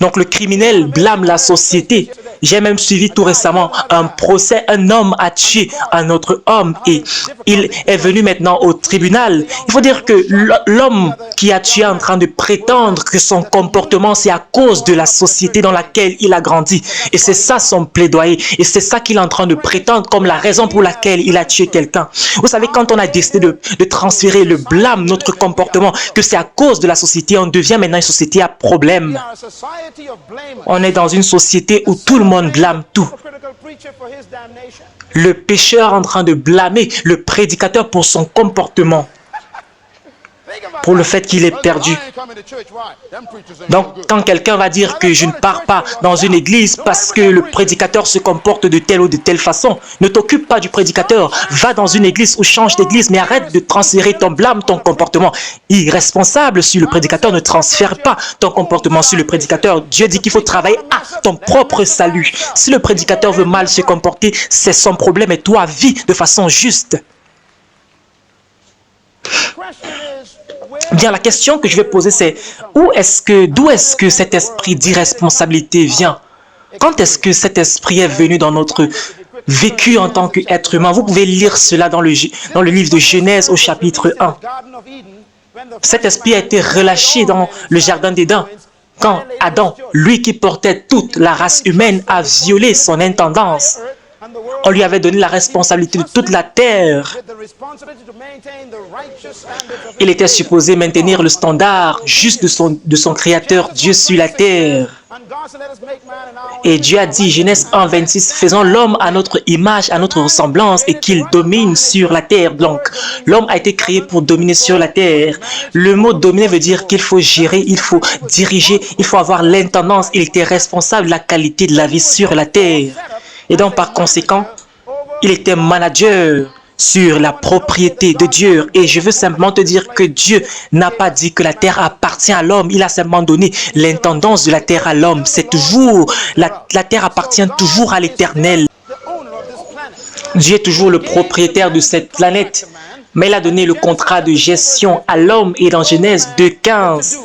Donc le criminel blâme la société. J'ai même suivi tout récemment un procès. Un homme a tué un autre homme et il est venu maintenant au tribunal. Il faut dire que l'homme qui a tué est en train de prétendre que son comportement c'est à cause de la société dans laquelle il a grandi. Et c'est ça son plaidoyer. Et c'est ça qu'il est en train de prétendre comme la raison pour laquelle il a tué quelqu'un. Vous savez, quand on a décidé de transférer le blâme, notre comportement, que c'est à cause de la société, on devient maintenant une société à problème. On est dans une société où tout le monde blâme tout. Le pécheur est en train de blâmer le prédicateur pour son comportement, pour le fait qu'il est perdu. Donc, quand quelqu'un va dire que je ne pars pas dans une église parce que le prédicateur se comporte de telle ou de telle façon, ne t'occupe pas du prédicateur. Va dans une église ou change d'église, mais arrête de transférer ton blâme, ton comportement irresponsable sur le prédicateur. Ne transfère pas ton comportement sur le prédicateur. Dieu dit qu'il faut travailler à ton propre salut. Si le prédicateur veut mal se comporter, c'est son problème et toi, vis de façon juste. Bien, la question que je vais poser, c'est d'où est-ce que cet esprit d'irresponsabilité vient? Quand est-ce que cet esprit est venu dans notre vécu en tant qu'être humain? Vous pouvez lire cela dans le livre de Genèse au chapitre 1. Cet esprit a été relâché dans le jardin d'Éden quand Adam, lui qui portait toute la race humaine, a violé son intendance. On lui avait donné la responsabilité de toute la terre. Il était supposé maintenir le standard juste de son créateur Dieu sur la terre. Et Dieu a dit, Genèse 1, 26, faisons l'homme à notre image, à notre ressemblance et qu'il domine sur la terre. Donc, l'homme a été créé pour dominer sur la terre. Le mot dominer veut dire qu'il faut gérer, il faut diriger, il faut avoir l'intendance. Il était responsable de la qualité de la vie sur la terre. Et donc, par conséquent, Il était manager sur la propriété de Dieu. Et je veux simplement te dire que Dieu n'a pas dit que la terre appartient à l'homme. Il a simplement donné l'intendance de la terre à l'homme. C'est toujours, la terre appartient toujours à l'Éternel. Dieu est toujours le propriétaire de cette planète. Mais il a donné le contrat de gestion à l'homme. Et dans Genèse 2:15,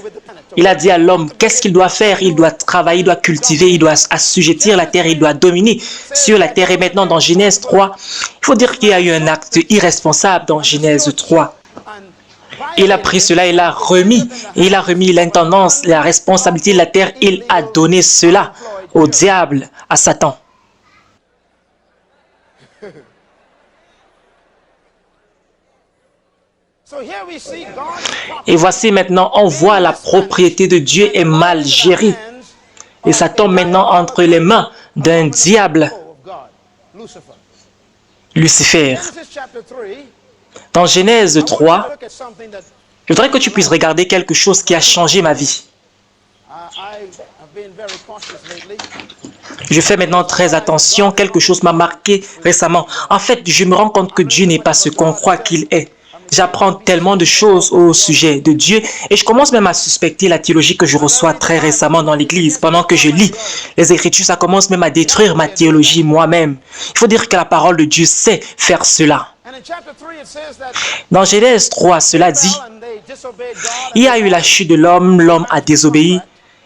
il a dit à l'homme qu'est-ce qu'il doit faire. Il doit travailler, il doit cultiver, il doit assujettir la terre, il doit dominer sur la terre. Et maintenant dans Genèse 3, il faut dire qu'il y a eu un acte irresponsable dans Genèse 3. Il a pris cela, il l'a remis. Il a remis l'intendance, la responsabilité de la terre. Il a donné cela au diable, à Satan. Et voici maintenant, on voit la propriété de Dieu est mal gérée. Et ça tombe maintenant entre les mains d'un diable, Lucifer. Dans Genèse 3, je voudrais que tu puisses regarder quelque chose qui a changé ma vie. Je fais maintenant très attention, quelque chose m'a marqué récemment. En fait, je me rends compte que Dieu n'est pas ce qu'on croit qu'il est. J'apprends tellement de choses au sujet de Dieu et je commence même à suspecter la théologie que je reçois très récemment dans l'église. Pendant que je lis les Écritures, ça commence même à détruire ma théologie moi-même. Il faut dire que la parole de Dieu sait faire cela. Dans Genèse 3, cela dit, il y a eu la chute de l'homme, l'homme a désobéi.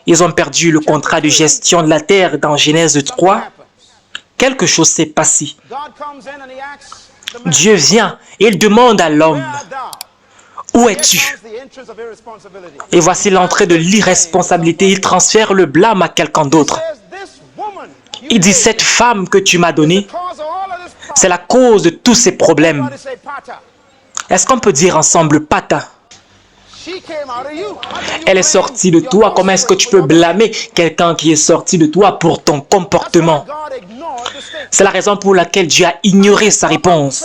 Ils ont perdu le contrat de gestion de la terre dans Genèse 3. Quelque chose s'est passé. Dieu vient et il demande à l'homme, où es-tu? Et voici l'entrée de l'irresponsabilité. Il transfère le blâme à quelqu'un d'autre. Il dit, cette femme que tu m'as donnée, c'est la cause de tous ces problèmes. Est-ce qu'on peut dire ensemble, Pata? Elle est sortie de toi. Comment est-ce que tu peux blâmer quelqu'un qui est sorti de toi pour ton comportement? C'est la raison pour laquelle Dieu a ignoré sa réponse.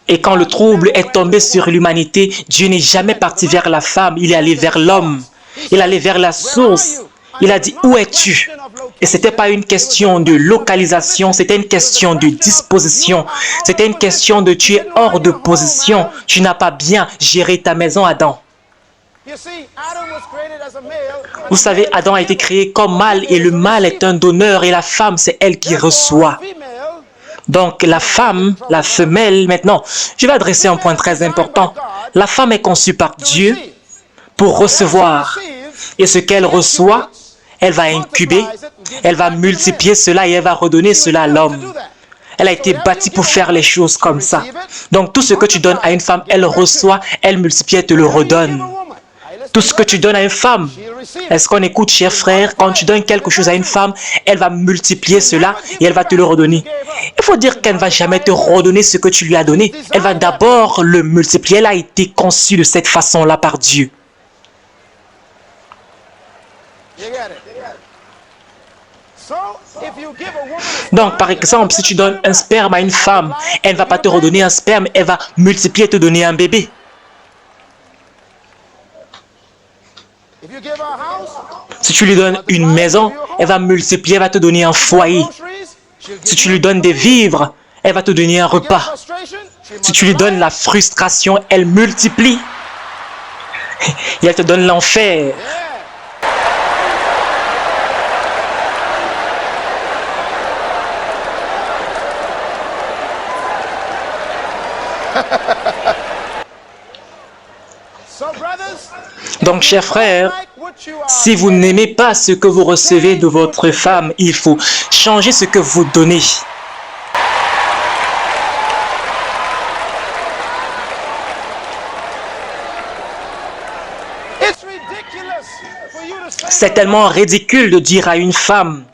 Et quand le trouble est tombé sur l'humanité, Dieu n'est jamais parti vers la femme, il est allé vers l'homme. Il est allé vers la source. Il a dit, où es-tu? Et ce n'était pas une question de localisation, c'était une question de disposition. C'était une question de tu es hors de position. Tu n'as pas bien géré ta maison, Adam. Vous savez, Adam a été créé comme mâle et le mâle est un donneur et la femme, c'est elle qui reçoit. Donc la femme, la femelle, maintenant, je vais adresser un point très important. La femme est conçue par Dieu pour recevoir. Et ce qu'elle reçoit, elle va incuber, elle va multiplier cela et elle va redonner cela à l'homme. Elle a été bâtie pour faire les choses comme ça. Donc tout ce que tu donnes à une femme, elle reçoit, elle multiplie, elle te le redonne. Tout ce que tu donnes à une femme, est-ce qu'on écoute, cher frère, quand tu donnes quelque chose à une femme, elle va multiplier cela et elle va te le redonner. Il faut dire qu'elle ne va jamais te redonner ce que tu lui as donné. Elle va d'abord le multiplier. Elle a été conçue de cette façon-là par Dieu. Donc, par exemple, si tu donnes un sperme à une femme, elle ne va pas te redonner un sperme, elle va multiplier et te donner un bébé. Si tu lui donnes une maison, elle va multiplier, elle va te donner un foyer. Si tu lui donnes des vivres, elle va te donner un repas. Si tu lui donnes la frustration, elle multiplie. Et elle te donne l'enfer. Donc, chers frères, si vous n'aimez pas ce que vous recevez de votre femme, il faut changer ce que vous donnez. C'est tellement ridicule de dire à une femme,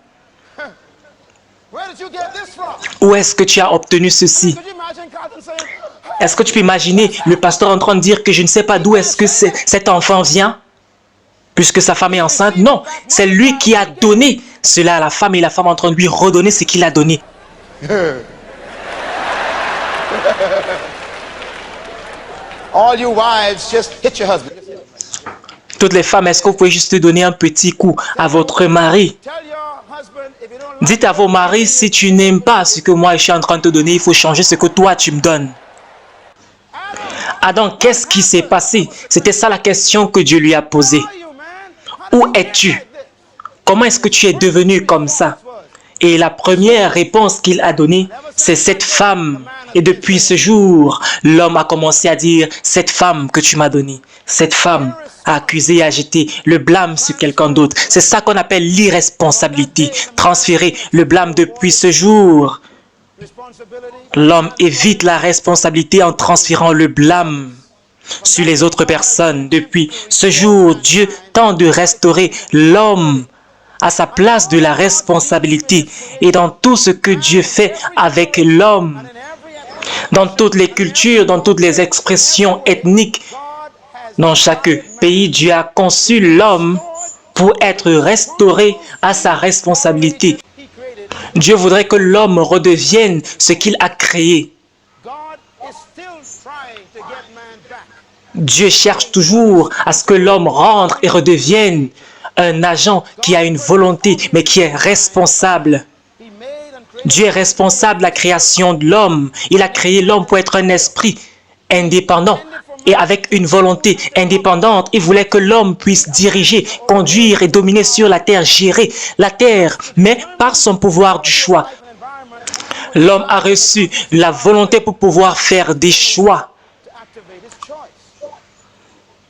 où est-ce que tu as obtenu ceci? Est-ce que tu peux imaginer le pasteur en train de dire que je ne sais pas d'où est-ce que cet enfant vient, puisque sa femme est enceinte? Non, c'est lui qui a donné cela à la femme et la femme est en train de lui redonner ce qu'il a donné. Toutes les femmes, est-ce que vous pouvez juste donner un petit coup à votre mari? Dites à vos maris, si tu n'aimes pas ce que moi je suis en train de te donner, il faut changer ce que toi tu me donnes. Adam, qu'est-ce qui s'est passé? C'était ça la question que Dieu lui a posée. Où es-tu? Comment est-ce que tu es devenu comme ça? Et la première réponse qu'il a donnée, c'est cette femme. Et depuis ce jour, l'homme a commencé à dire, cette femme que tu m'as donnée, cette femme a accusé et a jeté le blâme sur quelqu'un d'autre. C'est ça qu'on appelle l'irresponsabilité. Transférer le blâme depuis ce jour. L'homme évite la responsabilité en transférant le blâme sur les autres personnes. Depuis ce jour, Dieu tente de restaurer l'homme à sa place de la responsabilité et dans tout ce que Dieu fait avec l'homme, dans toutes les cultures, dans toutes les expressions ethniques, dans chaque pays, Dieu a conçu l'homme pour être restauré à sa responsabilité. Dieu voudrait que l'homme redevienne ce qu'il a créé. Dieu cherche toujours à ce que l'homme rentre et redevienne un agent qui a une volonté, mais qui est responsable. Dieu est responsable de la création de l'homme. Il a créé l'homme pour être un esprit indépendant et avec une volonté indépendante. Il voulait que l'homme puisse diriger, conduire et dominer sur la terre, gérer la terre, mais par son pouvoir du choix. L'homme a reçu la volonté pour pouvoir faire des choix.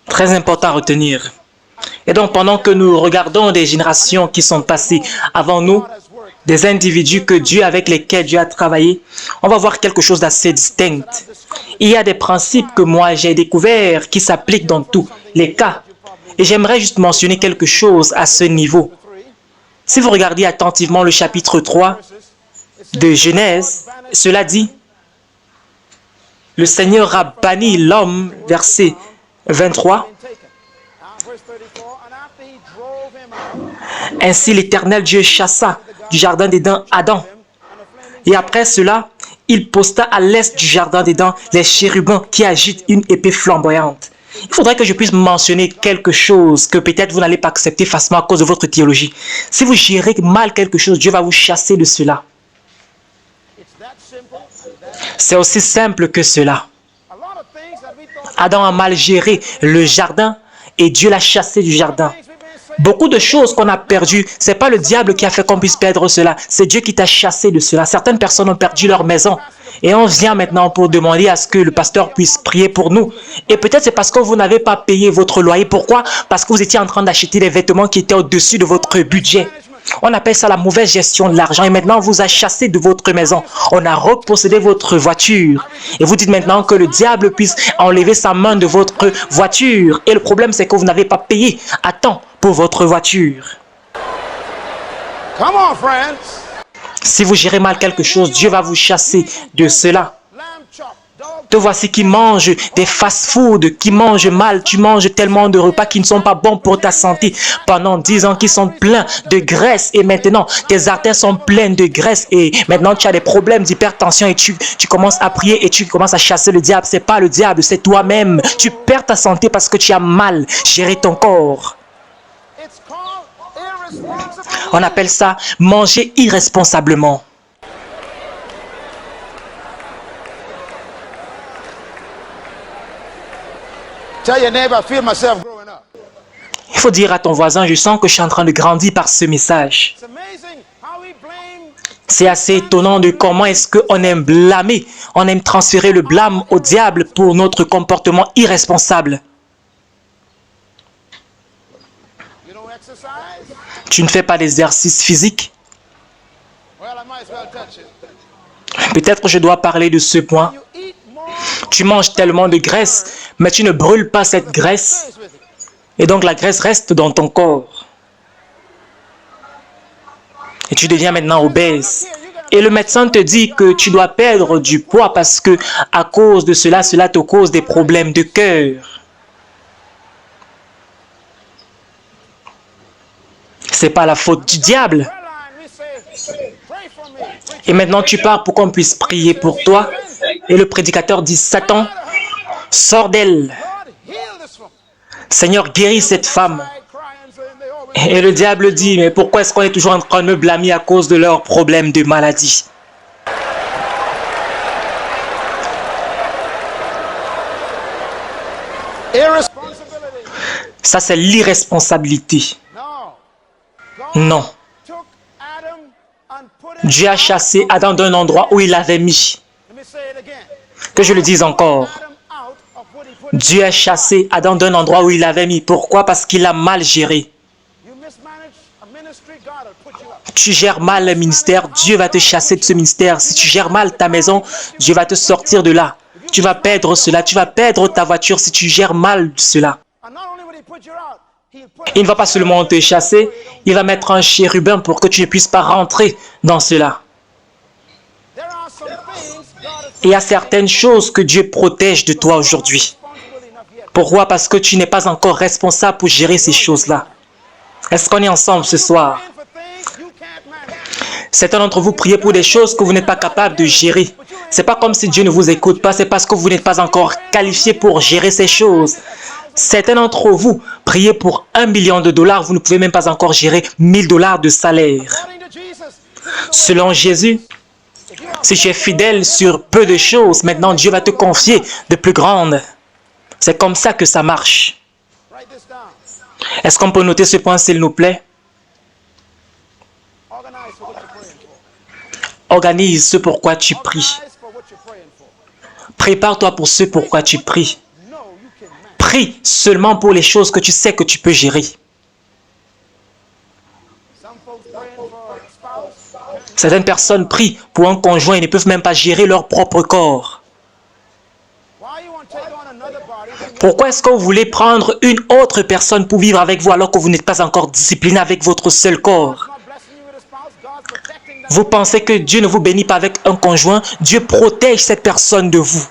Très important à retenir. Et donc, pendant que nous regardons des générations qui sont passées avant nous, des individus que Dieu, avec lesquels Dieu a travaillé, on va voir quelque chose d'assez distinct. Il y a des principes que moi j'ai découverts qui s'appliquent dans tous les cas. Et j'aimerais juste mentionner quelque chose à ce niveau. Si vous regardez attentivement le chapitre 3 de Genèse, cela dit, le Seigneur a banni l'homme, verset 23. Ainsi l'Éternel Dieu chassa du jardin d'Éden Adam. Et après cela, il posta à l'est du jardin d'Éden les chérubins qui agitent une épée flamboyante. Il faudrait que je puisse mentionner quelque chose que peut-être vous n'allez pas accepter facilement à cause de votre théologie. Si vous gérez mal quelque chose, Dieu va vous chasser de cela. C'est aussi simple que cela. Adam a mal géré le jardin et Dieu l'a chassé du jardin. Beaucoup de choses qu'on a perdues, ce n'est pas le diable qui a fait qu'on puisse perdre cela, c'est Dieu qui t'a chassé de cela. Certaines personnes ont perdu leur maison et on vient maintenant pour demander à ce que le pasteur puisse prier pour nous. Et peut-être c'est parce que vous n'avez pas payé votre loyer. Pourquoi? Parce que vous étiez en train d'acheter des vêtements qui étaient au-dessus de votre budget. On appelle ça la mauvaise gestion de l'argent et maintenant on vous a chassé de votre maison. On a repossédé votre voiture. Et vous dites maintenant que le diable puisse enlever sa main de votre voiture. Et le problème c'est que vous n'avez pas payé à temps pour votre voiture. Come on, friends. Si vous gérez mal quelque chose, Dieu va vous chasser de cela. Te voici qui mange des fast-food, qui mange mal. Tu manges tellement de repas qui ne sont pas bons pour ta santé pendant 10 ans, qui sont pleins de graisse. Et maintenant, tes artères sont pleines de graisse. Et maintenant, tu as des problèmes d'hypertension et tu commences à prier et tu commences à chasser le diable. Ce n'est pas le diable, c'est toi-même. Tu perds ta santé parce que tu as mal géré ton corps. On appelle ça manger irresponsablement. Tell your neighbor, I feel myself growing up. Il faut dire à ton voisin, je sens que je suis en train de grandir par ce message. It's amazing how we blame. C'est assez étonnant de comment est-ce qu'on aime blâmer, on aime transférer le blâme au diable pour notre comportement irresponsable. You don't exercise? Tu ne fais pas d'exercice physique. Well, I might as well touch it. Peut-être que je dois parler de ce point. You eat more. Tu manges tellement de graisse, mais tu ne brûles pas cette graisse. With it. Et donc la graisse reste dans ton corps. Et tu deviens maintenant obèse. Et le médecin te dit que tu dois perdre du poids parce que à cause de cela, cela te cause des problèmes de cœur. C'est pas la faute du diable. Caroline, we say, pray for me. Et maintenant tu pars pour qu'on puisse prier pour toi. Et le prédicateur dit, Satan, sors d'elle. God, heal this woman. Seigneur, guéris cette femme. I cry and say, they always Et le diable dit, mais pourquoi est-ce qu'on est toujours en train de me blâmer à cause de leurs problèmes de maladie? Irresponsibility. Ça, c'est l'irresponsabilité. No. Non. Took Adam and put him Dieu a chassé Adam d'un endroit où il l'avait mis. Let me say it again. Que je le dise encore. Adam out of what he put him. Dieu a chassé Adam d'un endroit où il l'avait mis. Pourquoi? Parce qu'il a mal géré. You mismanage a ministry, God will put you up. Tu gères mal le ministère, Dieu va te chasser de ce ministère. Si tu gères mal ta maison, Dieu va te sortir de là. Tu vas perdre cela, tu vas perdre ta voiture si tu gères mal cela. And not only will he put you out, he'll put Il ne va pas seulement te chasser, il va mettre un chérubin pour que tu ne puisses pas rentrer dans cela. there are some things God has Et il y a certaines choses que Dieu protège de toi aujourd'hui. responsible enough yet. Pourquoi? Parce que tu n'es pas encore responsable pour gérer ces choses-là. Est-ce qu'on est ensemble ce soir? Praying for things you can't manage. Certains d'entre vous priez pour des choses que vous n'êtes pas capable de gérer. C'est pas comme si Dieu ne vous écoute pas, c'est parce que vous n'êtes pas encore qualifié pour gérer ces choses. Certains d'entre vous priez pour $1 million, vous ne pouvez même pas encore gérer $1000 de salaire. According to Jesus, Selon Jésus, si tu es fidèle sur peu de choses, maintenant Dieu va te confier de plus grandes. C'est comme ça que ça marche. write this down. Est-ce qu'on peut noter ce point, s'il nous plaît? Organize for what you're praying for. Organise ce pourquoi tu pries. Organize for what you're praying for. Prépare-toi pour ce pourquoi tu pries. No, you can manage. Prie seulement pour les choses que tu sais que tu peux gérer. Some folks praying for a spouse. Certaines personnes prient pour un conjoint et ne peuvent même pas gérer leur propre corps. Why you want to take on another body when you're Pourquoi est-ce que vous voulez prendre une autre personne pour vivre avec vous alors que vous n'êtes pas encore discipliné avec votre seul corps? not blessing you with a spouse? God's protecting them. Vous pensez que Dieu ne vous bénit pas avec un conjoint? Dieu protège cette personne de vous.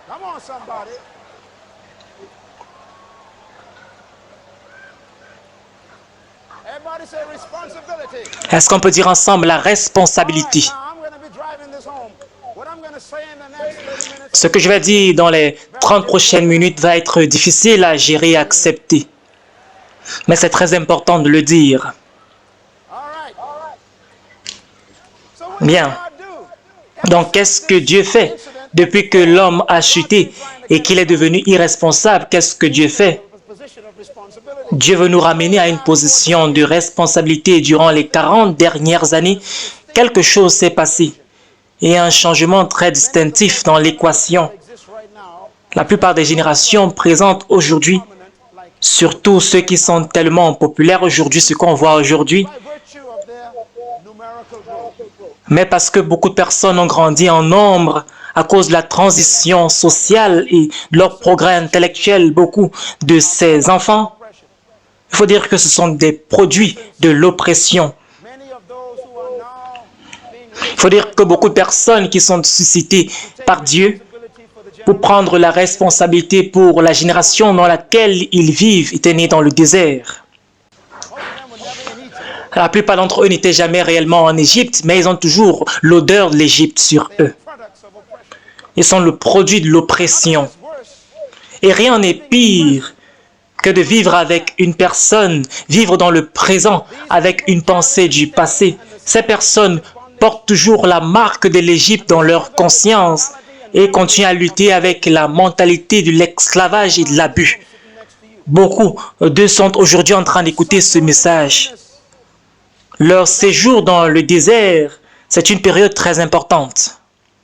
Come on, somebody. Everybody say responsibility. Est-ce qu'on peut dire ensemble la responsabilité? Now I'm going to be driving this home. What I'm going to say in the next 30 minutes. Ce que je vais dire dans les 30 prochaines minutes va être difficile à gérer et à accepter. Mais c'est très important de le dire. All right. So what Bien. does God do? Donc, qu'est-ce que Dieu fait? Depuis que l'homme a chuté et qu'il est devenu irresponsable, qu'est-ce que Dieu fait? Position of responsibility. Dieu veut nous ramener à une position de responsabilité. Durant les 40 dernières années, quelque chose s'est passé. Et un changement très distinctif dans l'équation. Exists right now. La plupart des générations présentes aujourd'hui, Like surtout ceux qui sont tellement populaires aujourd'hui, ce qu'on voit aujourd'hui, by virtue of their numerical growth. mais parce que beaucoup de personnes ont grandi en nombre à cause de la transition sociale et de leur progrès intellectuel. Beaucoup de ces enfants, il faut dire que ce sont des produits de l'oppression. Many of those who are now being Il faut dire que beaucoup de personnes qui sont suscitées par Dieu responsibility for the pour prendre la responsabilité pour la génération dans laquelle ils vivent étaient nés dans le désert. most of them were never in Egypt. La plupart d'entre eux n'étaient jamais réellement en Égypte, mais ils ont toujours l'odeur de l'Égypte sur eux. Products of oppression. Ils sont le produit de l'oppression. It's worse. Et rien n'est pire que de vivre avec une personne, vivre dans le présent avec une pensée du passé. Ces personnes portent toujours la marque de l'Égypte dans leur conscience et continuent à lutter avec la mentalité de l'esclavage et de l'abus. Beaucoup d'eux sont aujourd'hui en train d'écouter ce message. Leur séjour dans le désert, c'est une période très importante.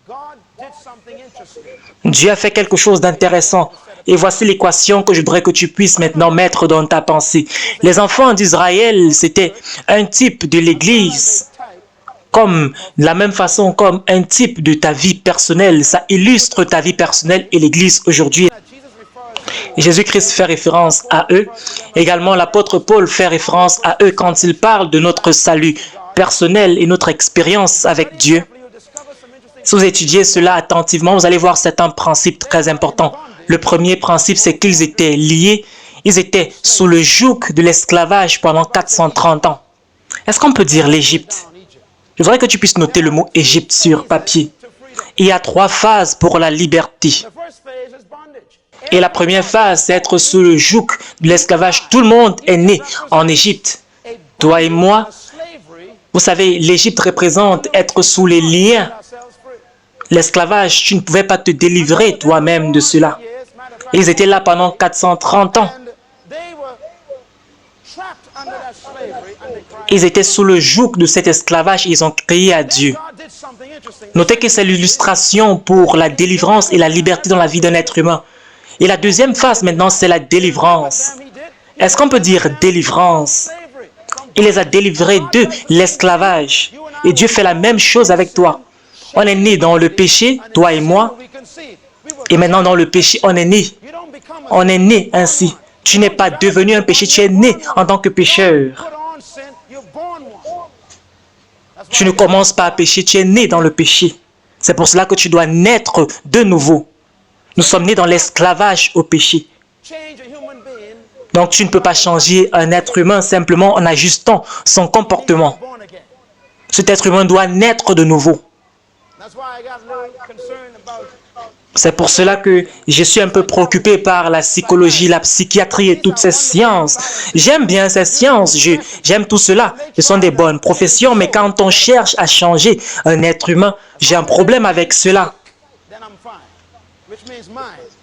God did something interesting. Dieu a fait quelque chose d'intéressant. Et voici l'équation que je voudrais que tu puisses maintenant mettre dans ta pensée. Les enfants d'Israël, c'était un type de l'Église, comme de la même façon comme un type de ta vie personnelle. Ça illustre ta vie personnelle et l'Église aujourd'hui. Jésus-Christ fait référence à eux. Également, l'apôtre Paul fait référence à eux quand il parle de notre salut personnel et notre expérience avec Dieu. Si vous étudiez cela attentivement, vous allez voir certains principes très importants. Le premier principe, c'est qu'ils étaient liés. Ils étaient sous le joug de l'esclavage pendant 430 ans. Est-ce qu'on peut dire l'Égypte? Je voudrais que tu puisses noter le mot Égypte sur papier. Il y a 3 phases pour la liberté. The first phase is bondage. Et la première phase, c'est être sous le joug de l'esclavage. Tout le monde est né en Égypte. Toi et moi, vous savez, l'Égypte représente être sous les liens. L'esclavage, tu ne pouvais pas te délivrer toi-même de cela. Ils étaient là pendant 430 ans. Ils étaient sous le joug de cet esclavage et ils ont crié à Dieu. Notez que c'est l'illustration pour la délivrance et la liberté dans la vie d'un être humain. Et la deuxième phase maintenant, c'est la délivrance. Est-ce qu'on peut dire délivrance? Il les a délivrés de l'esclavage. Et Dieu fait la même chose avec toi. On est né dans le péché, toi et moi. Et maintenant dans le péché, on est né. On est né ainsi. Tu n'es pas devenu un péché, tu es né en tant que pécheur. Tu ne commences pas à pécher, tu es né dans le péché. C'est pour cela que tu dois naître de nouveau. Nous sommes nés dans l'esclavage au péché. Donc tu ne peux pas changer un être humain simplement en ajustant son comportement. Cet être humain doit naître de nouveau. C'est pour cela que je suis un peu préoccupé par la psychologie, la psychiatrie et toutes ces sciences. J'aime bien ces sciences, j'aime tout cela. Ce sont des bonnes professions, mais quand on cherche à changer un être humain, j'ai un problème avec cela.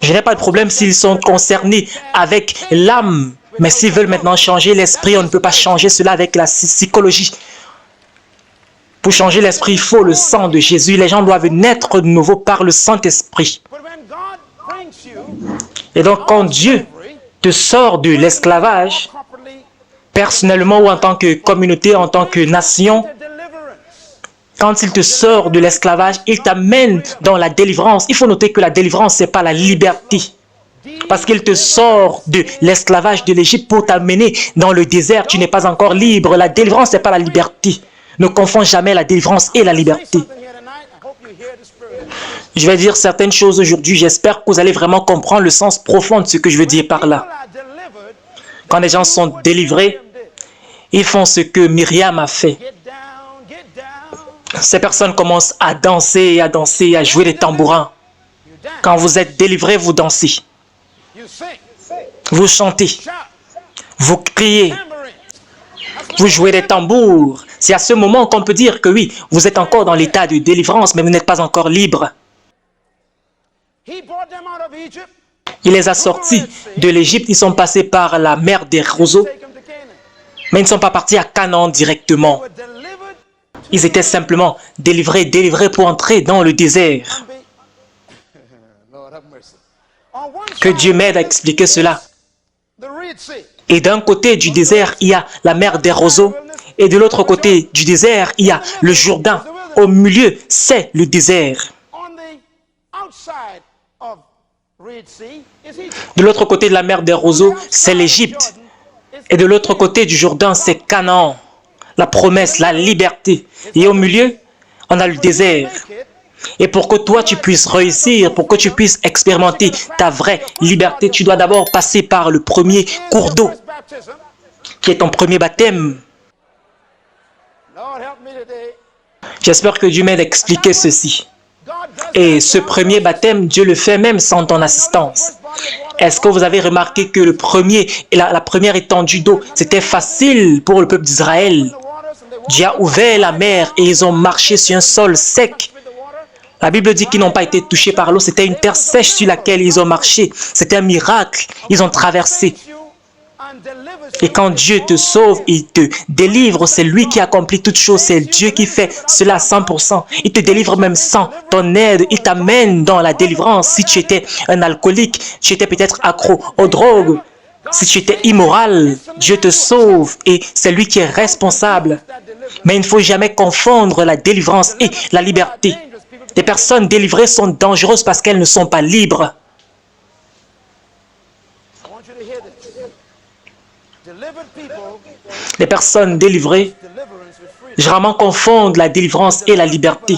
Je n'ai pas de problème s'ils sont concernés avec l'âme. Mais s'ils veulent maintenant changer l'esprit, on ne peut pas changer cela avec la psychologie. Pour changer l'esprit, il faut le sang de Jésus. Les gens doivent naître de nouveau par le Saint-Esprit. Et donc, quand Dieu te sort de l'esclavage, personnellement ou en tant que communauté, en tant que nation, quand il te sort de l'esclavage, il t'amène dans la délivrance. Il faut noter que la délivrance, ce n'est pas la liberté. Parce qu'il te sort de l'esclavage de l'Égypte pour t'amener dans le désert. Tu n'es pas encore libre. La délivrance, ce n'est pas la liberté. Ne confonds jamais la délivrance et la liberté. Je vais dire certaines choses aujourd'hui. J'espère que vous allez vraiment comprendre le sens profond de ce que je veux dire par là. Quand les gens sont délivrés, ils font ce que Myriam a fait. Ces personnes commencent à danser, à jouer des tambourins. Quand vous êtes délivrés, vous dansez. Vous chantez. Vous criez. Vous jouez des tambours. C'est à ce moment qu'on peut dire que oui, vous êtes encore dans l'état de délivrance, mais vous n'êtes pas encore libre. Il les a sortis de l'Égypte. Ils sont passés par la mer des roseaux, mais ils ne sont pas partis à Canaan directement. Ils étaient simplement délivrés pour entrer dans le désert. Que Dieu m'aide à expliquer cela. Et d'un côté du désert, il y a la mer des roseaux. Et de l'autre côté du désert, il y a le Jourdain. Au milieu, c'est le désert. De l'autre côté de la mer des roseaux, c'est l'Égypte. Et de l'autre côté du Jourdain, c'est Canaan. La promesse, la liberté. Et au milieu, on a le désert. Et pour que toi, tu puisses réussir, pour que tu puisses expérimenter ta vraie liberté, tu dois d'abord passer par le premier cours d'eau, qui est ton premier baptême. J'espère que Dieu m'aide à expliquer ceci. Et ce premier baptême, Dieu le fait même sans ton assistance. Est-ce que vous avez remarqué que la première étendue d'eau, c'était facile pour le peuple d'Israël? Dieu a ouvert la mer et ils ont marché sur un sol sec. La Bible dit qu'ils n'ont pas été touchés par l'eau. C'était une terre sèche sur laquelle ils ont marché. C'était un miracle. Ils ont traversé. Et quand Dieu te sauve, il te délivre. C'est lui qui accomplit toutes choses. C'est Dieu qui fait cela à 100%. Il te délivre même sans ton aide. Il t'amène dans la délivrance. Si tu étais un alcoolique, tu étais peut-être accro aux drogues. Si tu étais immoral, Dieu te sauve et c'est lui qui est responsable. Mais il ne faut jamais confondre la délivrance et la liberté. Les personnes délivrées sont dangereuses parce qu'elles ne sont pas libres. Les personnes délivrées, généralement confondent la délivrance et la liberté.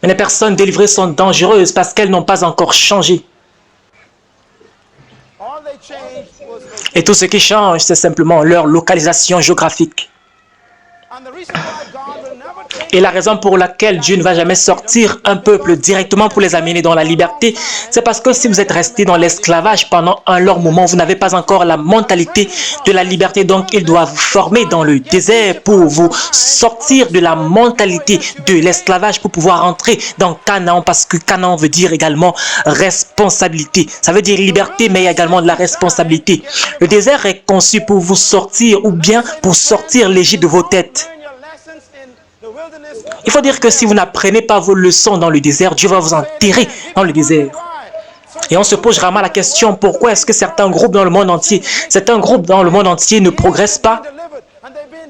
Mais les personnes délivrées sont dangereuses parce qu'elles n'ont pas encore changé. Et tout ce qui change, c'est simplement leur localisation géographique. Et la raison pour laquelle Dieu ne va jamais sortir un peuple directement pour les amener dans la liberté, c'est parce que si vous êtes resté dans l'esclavage pendant un long moment, vous n'avez pas encore la mentalité de la liberté. Donc, il doit vous former dans le désert pour vous sortir de la mentalité de l'esclavage pour pouvoir entrer dans Canaan, parce que Canaan veut dire également responsabilité. Ça veut dire liberté, mais il y a également de la responsabilité. Le désert est conçu pour vous sortir ou bien pour sortir l'Égypte de vos têtes. Il faut dire que si vous n'apprenez pas vos leçons dans le désert, Dieu va vous enterrer dans le désert. Et on se pose vraiment la question, pourquoi est-ce que certains groupes dans le monde entier ne progressent pas?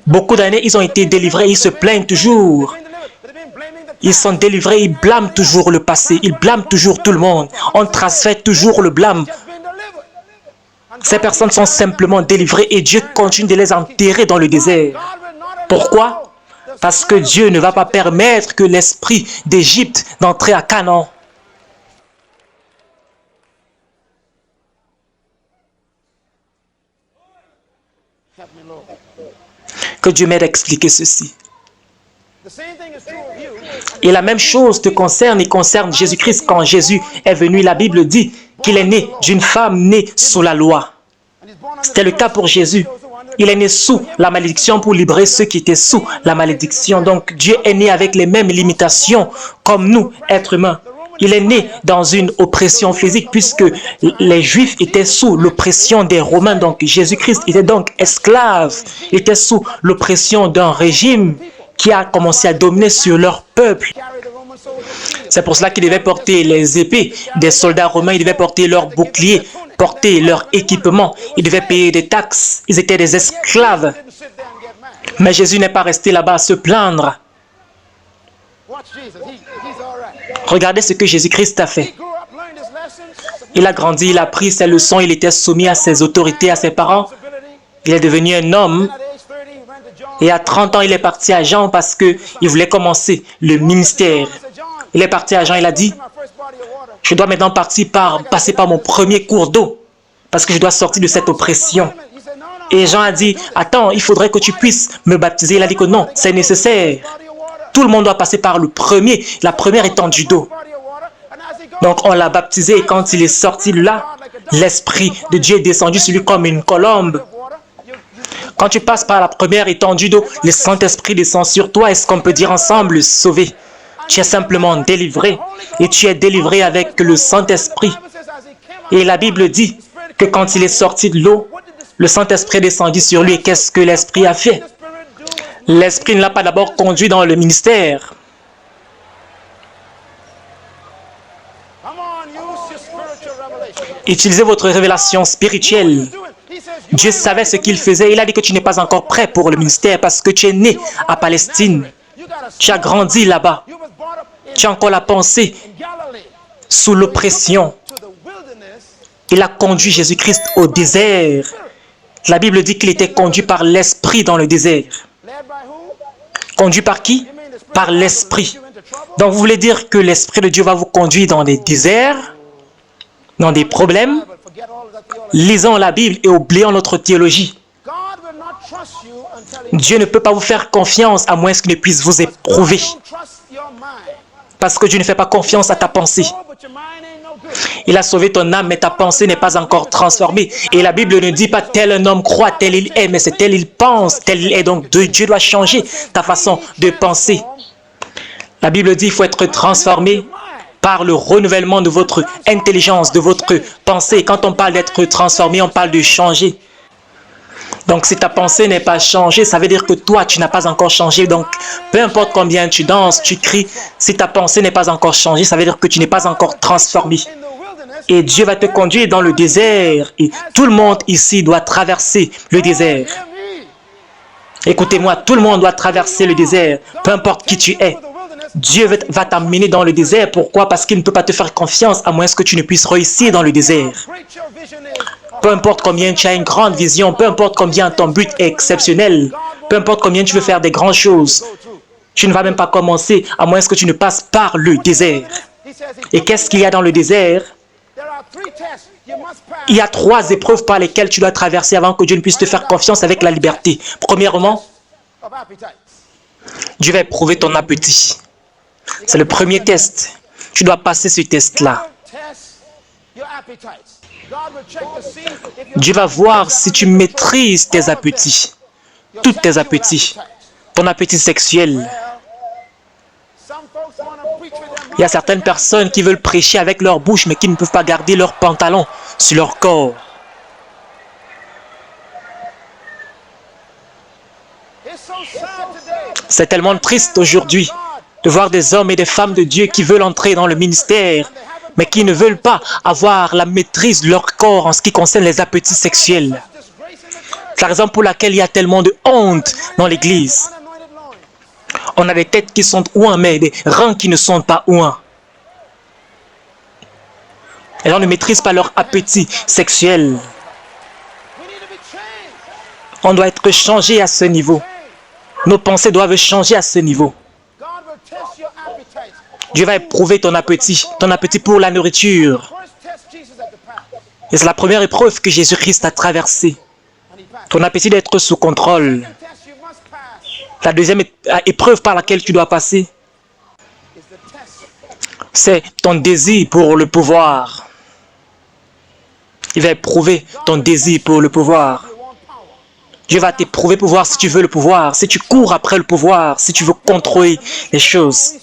Beaucoup d'années, ils ont été délivrés, ils se plaignent toujours. Ils sont délivrés, ils blâment toujours le passé, ils blâment toujours tout le monde. On transfère toujours le blâme. Ces personnes sont simplement délivrées et Dieu continue de les enterrer dans le désert. Pourquoi? Parce que Dieu ne va pas permettre que l'esprit d'Égypte d'entrer à Canaan. Que Dieu m'aide à expliquer ceci. Et la même chose te concerne et concerne Jésus-Christ. Quand Jésus est venu, la Bible dit qu'il est né d'une femme née sous la loi. C'était le cas pour Jésus. Il est né sous la malédiction pour libérer ceux qui étaient sous la malédiction. Donc Dieu est né avec les mêmes limitations comme nous, êtres humains. Il est né dans une oppression physique puisque les Juifs étaient sous l'oppression des Romains. Donc Jésus-Christ était donc esclave. Il était sous l'oppression d'un régime qui a commencé à dominer sur leur peuple. C'est pour cela qu'ils devaient porter les épées des soldats romains, ils devaient porter leurs boucliers, porter leur équipement, ils devaient payer des taxes, ils étaient des esclaves. Mais Jésus n'est pas resté là-bas à se plaindre. Regardez ce que Jésus-Christ a fait. Il a grandi, il a appris ses leçons, il était soumis à ses autorités, à ses parents. Il est devenu un homme. Et à 30 ans, il est parti à Jean parce qu'il voulait commencer le ministère. Il est parti à Jean, il a dit, je dois maintenant passer par mon premier cours d'eau parce que je dois sortir de cette oppression. Et Jean a dit, attends, il faudrait que tu puisses me baptiser. Il a dit que non, c'est nécessaire. Tout le monde doit passer par la première étendue d'eau. Donc on l'a baptisé et quand il est sorti de là, l'Esprit de Dieu est descendu sur lui comme une colombe. Quand tu passes par la première étendue d'eau, le Saint-Esprit descend sur toi. Est-ce qu'on peut dire ensemble, sauvé? Tu es simplement délivré et tu es délivré avec le Saint-Esprit. Et la Bible dit que quand il est sorti de l'eau, le Saint-Esprit est descendu sur lui. Et qu'est-ce que l'Esprit a fait? L'Esprit ne l'a pas d'abord conduit dans le ministère. Utilisez votre révélation spirituelle. Dieu savait ce qu'il faisait. Il a dit que tu n'es pas encore prêt pour le ministère parce que tu es né à Palestine. Tu as grandi là-bas. Tu as encore la pensée sous l'oppression. Il a conduit Jésus-Christ au désert. La Bible dit qu'il était conduit par l'Esprit dans le désert. Conduit par qui? Par l'Esprit. Donc vous voulez dire que l'Esprit de Dieu va vous conduire dans des déserts, dans des problèmes? Lisons la Bible et oublions notre théologie. Dieu ne peut pas vous faire confiance à moins qu'il ne puisse vous éprouver. Parce que Dieu ne fait pas confiance à ta pensée. Il a sauvé ton âme, mais ta pensée n'est pas encore transformée. Et la Bible ne dit pas tel un homme croit, tel il est, mais c'est tel il pense, tel il est. Donc Dieu doit changer ta façon de penser. La Bible dit qu'il faut être transformé par le renouvellement de votre intelligence, de votre pensée. Quand on parle d'être transformé, on parle de changer. Donc si ta pensée n'est pas changée, ça veut dire que toi, tu n'as pas encore changé. Donc peu importe combien tu danses, tu cries, si ta pensée n'est pas encore changée, ça veut dire que tu n'es pas encore transformé. Et Dieu va te conduire dans le désert. Et tout le monde ici doit traverser le désert. Écoutez-moi, tout le monde doit traverser le désert, peu importe qui tu es. Dieu va t'amener dans le désert. Pourquoi? Parce qu'il ne peut pas te faire confiance à moins que tu ne puisses réussir dans le désert. Peu importe combien tu as une grande vision, peu importe combien ton but est exceptionnel, peu importe combien tu veux faire des grandes choses, tu ne vas même pas commencer à moins que tu ne passes par le désert. Et qu'est-ce qu'il y a dans le désert? Il y a 3 épreuves par lesquelles tu dois traverser avant que Dieu ne puisse te faire confiance avec la liberté. Premièrement, Dieu va éprouver ton appétit. C'est le premier test. Tu dois passer ce test-là. Dieu va voir si tu maîtrises tes appétits. Tous tes appétits. Ton appétit sexuel. Il y a certaines personnes qui veulent prêcher avec leur bouche, mais qui ne peuvent pas garder leurs pantalons sur leur corps. C'est tellement triste aujourd'hui de voir des hommes et des femmes de Dieu qui veulent entrer dans le ministère, mais qui ne veulent pas avoir la maîtrise de leur corps en ce qui concerne les appétits sexuels. C'est la raison pour laquelle il y a tellement de honte dans l'Église. On a des têtes qui sont ouins, mais des reins qui ne sont pas ouins. Les gens ne maîtrisent pas leur appétit sexuel. On doit être changé à ce niveau. Nos pensées doivent changer à ce niveau. Dieu va éprouver ton appétit pour la nourriture. Et c'est la première épreuve que Jésus-Christ a traversée. Ton appétit d'être sous contrôle. La deuxième épreuve par laquelle tu dois passer, c'est ton désir pour le pouvoir. Il va éprouver ton désir pour le pouvoir. Dieu va t'éprouver pour voir si tu veux le pouvoir, si tu cours après le pouvoir, si tu veux contrôler les choses.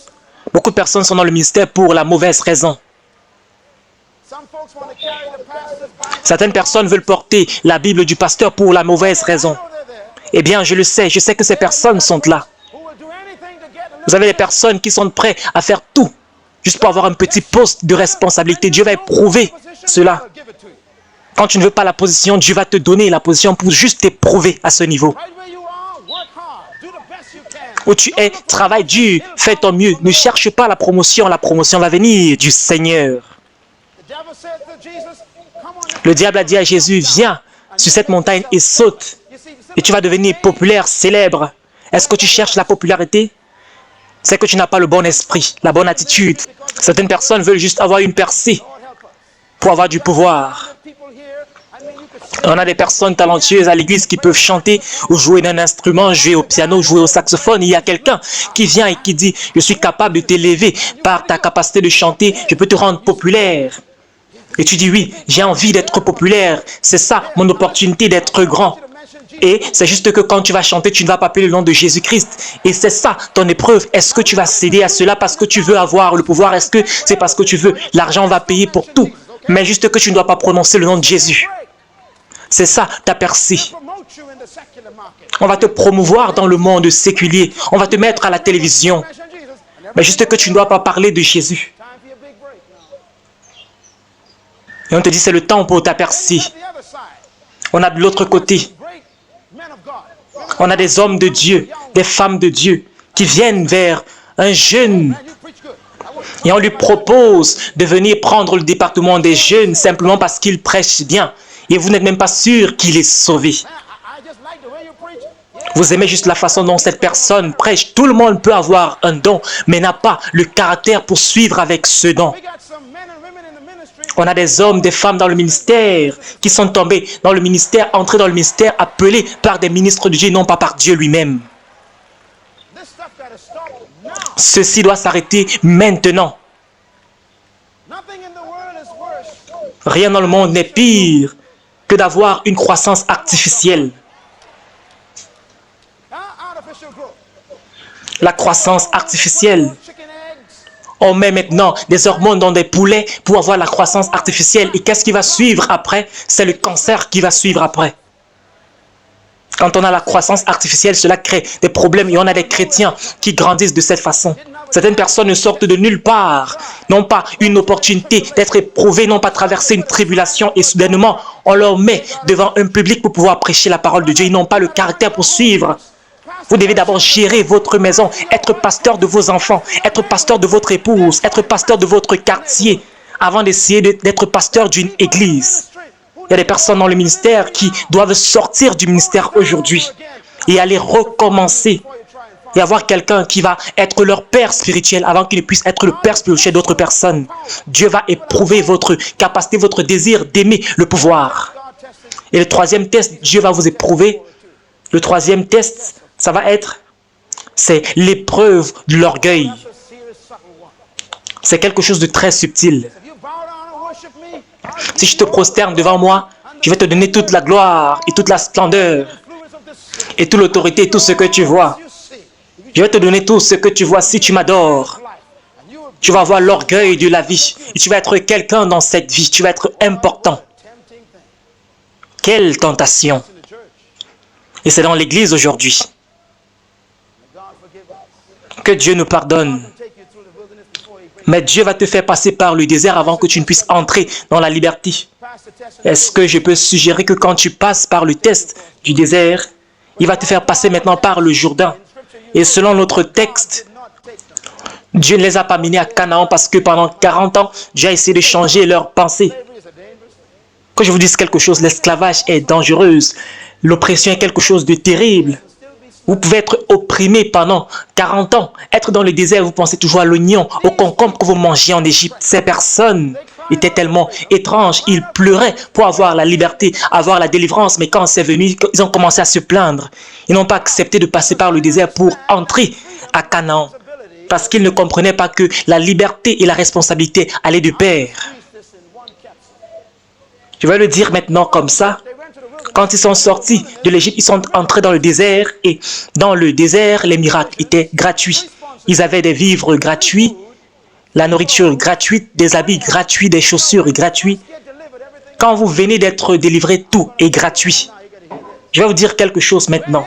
Beaucoup de personnes sont dans le ministère pour la mauvaise raison. Certaines personnes veulent porter la Bible du pasteur pour la mauvaise raison. Eh bien, je le sais, je sais que ces personnes sont là. Vous avez des personnes qui sont prêtes à faire tout, juste pour avoir un petit poste de responsabilité. Dieu va éprouver cela. Quand tu ne veux pas la position, Dieu va te donner la position pour juste t'éprouver à ce niveau. Où tu es, travaille dur, fais ton mieux. Ne cherche pas la promotion va venir du Seigneur. Le diable a dit à Jésus, viens sur cette montagne et saute. Et tu vas devenir populaire, célèbre. Est-ce que tu cherches la popularité? C'est que tu n'as pas le bon esprit, la bonne attitude. Certaines personnes veulent juste avoir une percée pour avoir du pouvoir. On a des personnes talentueuses à l'église qui peuvent chanter ou jouer d'un instrument, jouer au piano, jouer au saxophone. Il y a quelqu'un qui vient et qui dit, je suis capable de t'élever par ta capacité de chanter, je peux te rendre populaire. Et tu dis, oui, j'ai envie d'être populaire. C'est ça, mon opportunité d'être grand. Et c'est juste que quand tu vas chanter, tu ne vas pas appeler le nom de Jésus-Christ. Et c'est ça, ton épreuve. Est-ce que tu vas céder à cela parce que tu veux avoir le pouvoir? Est-ce que c'est parce que tu veux? L'argent va payer pour tout. Mais juste que tu ne dois pas prononcer le nom de Jésus. C'est ça, ta percée. On va te promouvoir dans le monde séculier. On va te mettre à la télévision. Mais juste que tu ne dois pas parler de Jésus. Et on te dit, c'est le temps pour ta percée. On a de l'autre côté. On a des hommes de Dieu, des femmes de Dieu qui viennent vers un jeune et on lui propose de venir prendre le département des jeunes simplement parce qu'il prêche bien. Et vous n'êtes même pas sûr qu'il est sauvé. Vous aimez juste la façon dont cette personne prêche. Tout le monde peut avoir un don, mais n'a pas le caractère pour suivre avec ce don. On a des hommes, des femmes dans le ministère qui sont tombés dans le ministère, entrés dans le ministère, appelés par des ministres de Dieu, non pas par Dieu lui-même. Ceci doit s'arrêter maintenant. Rien dans le monde n'est pire que d'avoir une croissance artificielle. La croissance artificielle. On met maintenant des hormones dans des poulets pour avoir la croissance artificielle. Et qu'est-ce qui va suivre après? C'est le cancer qui va suivre après. Quand on a la croissance artificielle, cela crée des problèmes et on a des chrétiens qui grandissent de cette façon. Certaines personnes ne sortent de nulle part, n'ont pas une opportunité d'être éprouvées, n'ont pas traversé une tribulation et soudainement, on leur met devant un public pour pouvoir prêcher la parole de Dieu. Ils n'ont pas le caractère pour suivre. Vous devez d'abord gérer votre maison, être pasteur de vos enfants, être pasteur de votre épouse, être pasteur de votre quartier, avant d'essayer d'être pasteur d'une église. Il y a des personnes dans le ministère qui doivent sortir du ministère aujourd'hui et aller recommencer et avoir quelqu'un qui va être leur père spirituel avant qu'il ne puisse être le père spirituel d'autres personnes. Dieu va éprouver votre capacité, votre désir d'aimer le pouvoir. Et le troisième test, Dieu va vous éprouver. Le troisième test, ça va être C'est l'épreuve de l'orgueil. C'est quelque chose de très subtil. Si je te prosterne devant moi, je vais te donner toute la gloire et toute la splendeur et toute l'autorité et tout ce que tu vois. Je vais te donner tout ce que tu vois si tu m'adores. Tu vas avoir l'orgueil de la vie et tu vas être quelqu'un dans cette vie. Tu vas être important. Quelle tentation! Et c'est dans l'église aujourd'hui. Que Dieu nous pardonne. Mais Dieu va te faire passer par le désert avant que tu ne puisses entrer dans la liberté. Est-ce que je peux suggérer que quand tu passes par le test du désert, il va te faire passer maintenant par le Jourdain. Et selon notre texte, Dieu ne les a pas menés à Canaan parce que pendant 40 ans, Dieu a essayé de changer leurs pensées. Que je vous dise quelque chose, l'esclavage est dangereuse. L'oppression est quelque chose de terrible. Vous pouvez être opprimé pendant 40 ans. Être dans le désert, vous pensez toujours à l'oignon, au concombre que vous mangez en Égypte. Ces personnes étaient tellement étranges. Ils pleuraient pour avoir la liberté, avoir la délivrance. Mais quand c'est venu, ils ont commencé à se plaindre. Ils n'ont pas accepté de passer par le désert pour entrer à Canaan. Parce qu'ils ne comprenaient pas que la liberté et la responsabilité allaient de pair. Je vais le dire maintenant comme ça. Quand ils sont sortis de l'Égypte, ils sont entrés dans le désert et dans le désert, les miracles étaient gratuits. Ils avaient des vivres gratuits, la nourriture gratuite, des habits gratuits, des chaussures gratuites. Quand vous venez d'être délivré, tout est gratuit. Je vais vous dire quelque chose maintenant.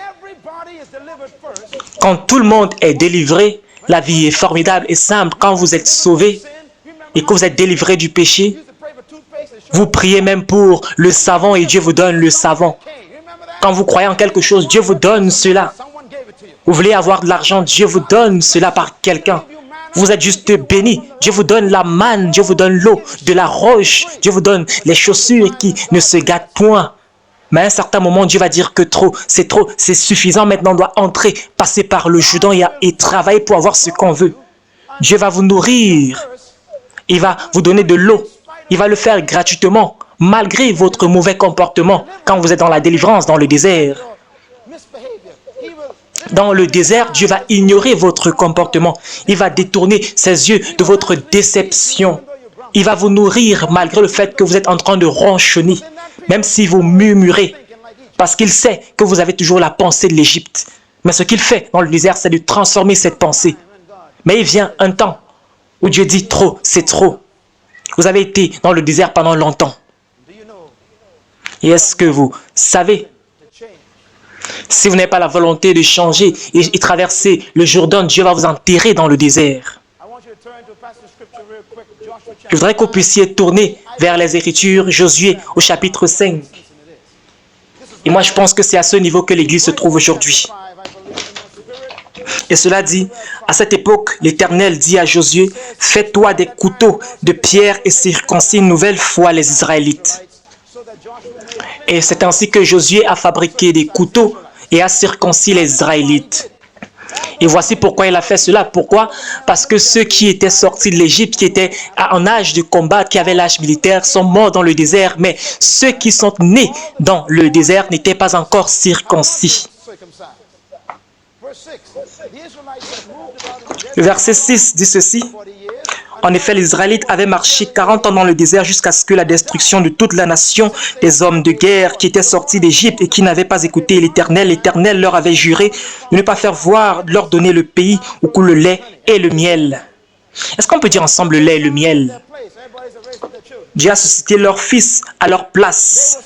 Quand tout le monde est délivré, la vie est formidable et simple. Quand vous êtes sauvé et que vous êtes délivré du péché, vous priez même pour le savon et Dieu vous donne le savon. Quand vous croyez en quelque chose, Dieu vous donne cela. Vous voulez avoir de l'argent, Dieu vous donne cela par quelqu'un. Vous êtes juste béni. Dieu vous donne la manne, Dieu vous donne l'eau, de la roche. Dieu vous donne les chaussures qui ne se gâtent point. Mais à un certain moment, Dieu va dire que trop, c'est suffisant. Maintenant, on doit entrer, passer par le Jourdain et travailler pour avoir ce qu'on veut. Dieu va vous nourrir. Il va vous donner de l'eau. Il va le faire gratuitement, malgré votre mauvais comportement, quand vous êtes dans la délivrance, dans le désert. Dans le désert, Dieu va ignorer votre comportement. Il va détourner ses yeux de votre déception. Il va vous nourrir malgré le fait que vous êtes en train de ronchonner, même si vous murmurez, parce qu'il sait que vous avez toujours la pensée de l'Égypte. Mais ce qu'il fait dans le désert, c'est de transformer cette pensée. Mais il vient un temps où Dieu dit trop, c'est trop. Vous avez été dans le désert pendant longtemps. Et est-ce que vous savez, si vous n'avez pas la volonté de changer et traverser le Jourdain, Dieu va vous enterrer dans le désert. Je voudrais que vous puissiez tourner vers les Écritures, Josué au chapitre 5. Et moi, je pense que c'est à ce niveau que l'Église se trouve aujourd'hui. Et cela dit, à cette époque, l'Éternel dit à Josué, « Fais-toi des couteaux de pierre et circoncis une nouvelle fois les Israélites. » Et c'est ainsi que Josué a fabriqué des couteaux et a circoncis les Israélites. Et voici pourquoi il a fait cela. Pourquoi? Parce que ceux qui étaient sortis de l'Égypte, qui étaient en âge de combat, qui avaient l'âge militaire, sont morts dans le désert. Mais ceux qui sont nés dans le désert n'étaient pas encore circoncis. Le verset 6 dit ceci. En effet, les Israélites avaient marché 40 ans dans le désert jusqu'à ce que la destruction de toute la nation des hommes de guerre qui étaient sortis d'Égypte et qui n'avaient pas écouté l'Éternel. L'Éternel leur avait juré de ne pas faire voir, de leur donner le pays où coule le lait et le miel. Est-ce qu'on peut dire ensemble le lait et le miel? Dieu a suscité leurs fils à leur place.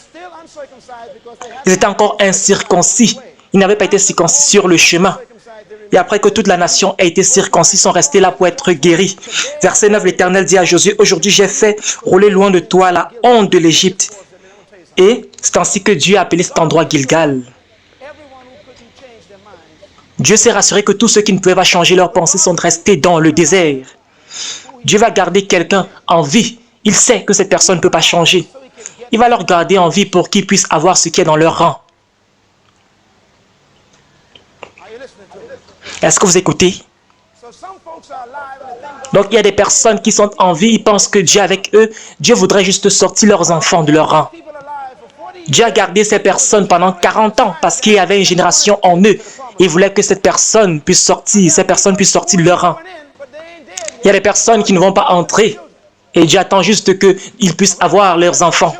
Ils étaient encore incirconcis. Ils n'avaient pas été circoncis sur le chemin. Et après que toute la nation a été circoncis, ils sont restés là pour être guéris. Verset 9, l'Éternel dit à Josué, « Aujourd'hui, j'ai fait rouler loin de toi la honte de l'Égypte. » Et c'est ainsi que Dieu a appelé cet endroit Gilgal. Dieu s'est rassuré que tous ceux qui ne pouvaient pas changer leurs pensées sont restés dans le désert. Dieu va garder quelqu'un en vie. Il sait que cette personne ne peut pas changer. Il va leur garder en vie pour qu'ils puissent avoir ce qui est dans leur rang. Est-ce que vous écoutez? Donc, il y a des personnes qui sont en vie, ils pensent que Dieu est avec eux. Dieu voudrait juste sortir leurs enfants de leur rang. Dieu a gardé ces personnes pendant 40 ans parce qu'il y avait une génération en eux. Il voulait que cette personne puisse sortir, ces personnes puissent sortir de leur rang. Il y a des personnes qui ne vont pas entrer et Dieu attend juste qu'ils puissent avoir leurs enfants.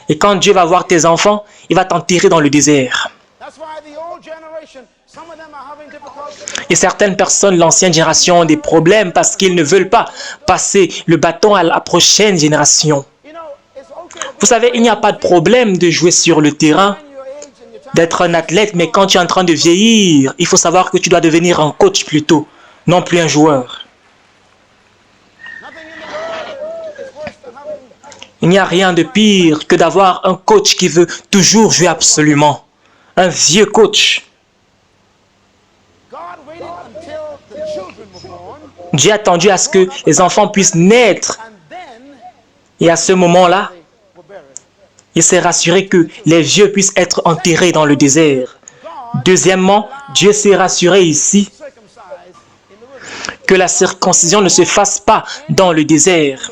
Et quand Dieu va voir tes enfants, il va t'enterrer dans le désert. Et certaines personnes, l'ancienne génération, ont des problèmes parce qu'ils ne veulent pas passer le bâton à la prochaine génération. Vous savez, il n'y a pas de problème de jouer sur le terrain, d'être un athlète, mais quand tu es en train de vieillir, il faut savoir que tu dois devenir un coach plutôt, non plus un joueur. Il n'y a rien de pire que d'avoir un coach qui veut toujours jouer absolument. Un vieux coach. Dieu a attendu à ce que les enfants puissent naître. Et à ce moment-là, il s'est rassuré que les vieux puissent être enterrés dans le désert. Deuxièmement, Dieu s'est rassuré ici que la circoncision ne se fasse pas dans le désert.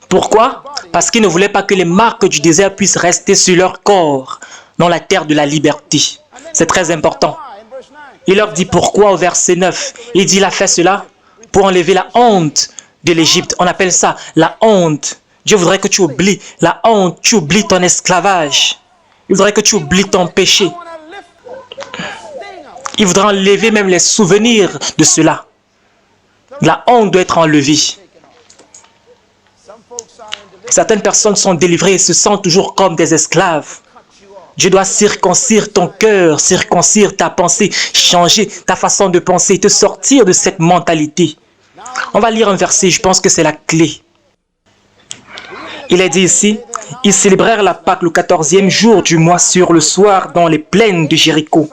Pourquoi? Parce qu'il ne voulait pas que les marques du désert puissent rester sur leur corps, dans la terre de la liberté. C'est très important. Il leur dit pourquoi au verset 9. Il dit, il a fait cela pour enlever la honte de l'Égypte. On appelle ça la honte. Dieu voudrait que tu oublies la honte, tu oublies ton esclavage. Il voudrait que tu oublies ton péché. Il voudrait enlever même les souvenirs de cela. La honte doit être enlevée. Certaines personnes sont délivrées et se sentent toujours comme des esclaves. Dieu doit circoncire ton cœur, circoncire ta pensée, changer ta façon de penser, te sortir de cette mentalité. On va lire un verset, je pense que c'est la clé. Il est dit ici, ils célébrèrent la Pâque le 14e jour du mois sur le soir dans les plaines de Jéricho.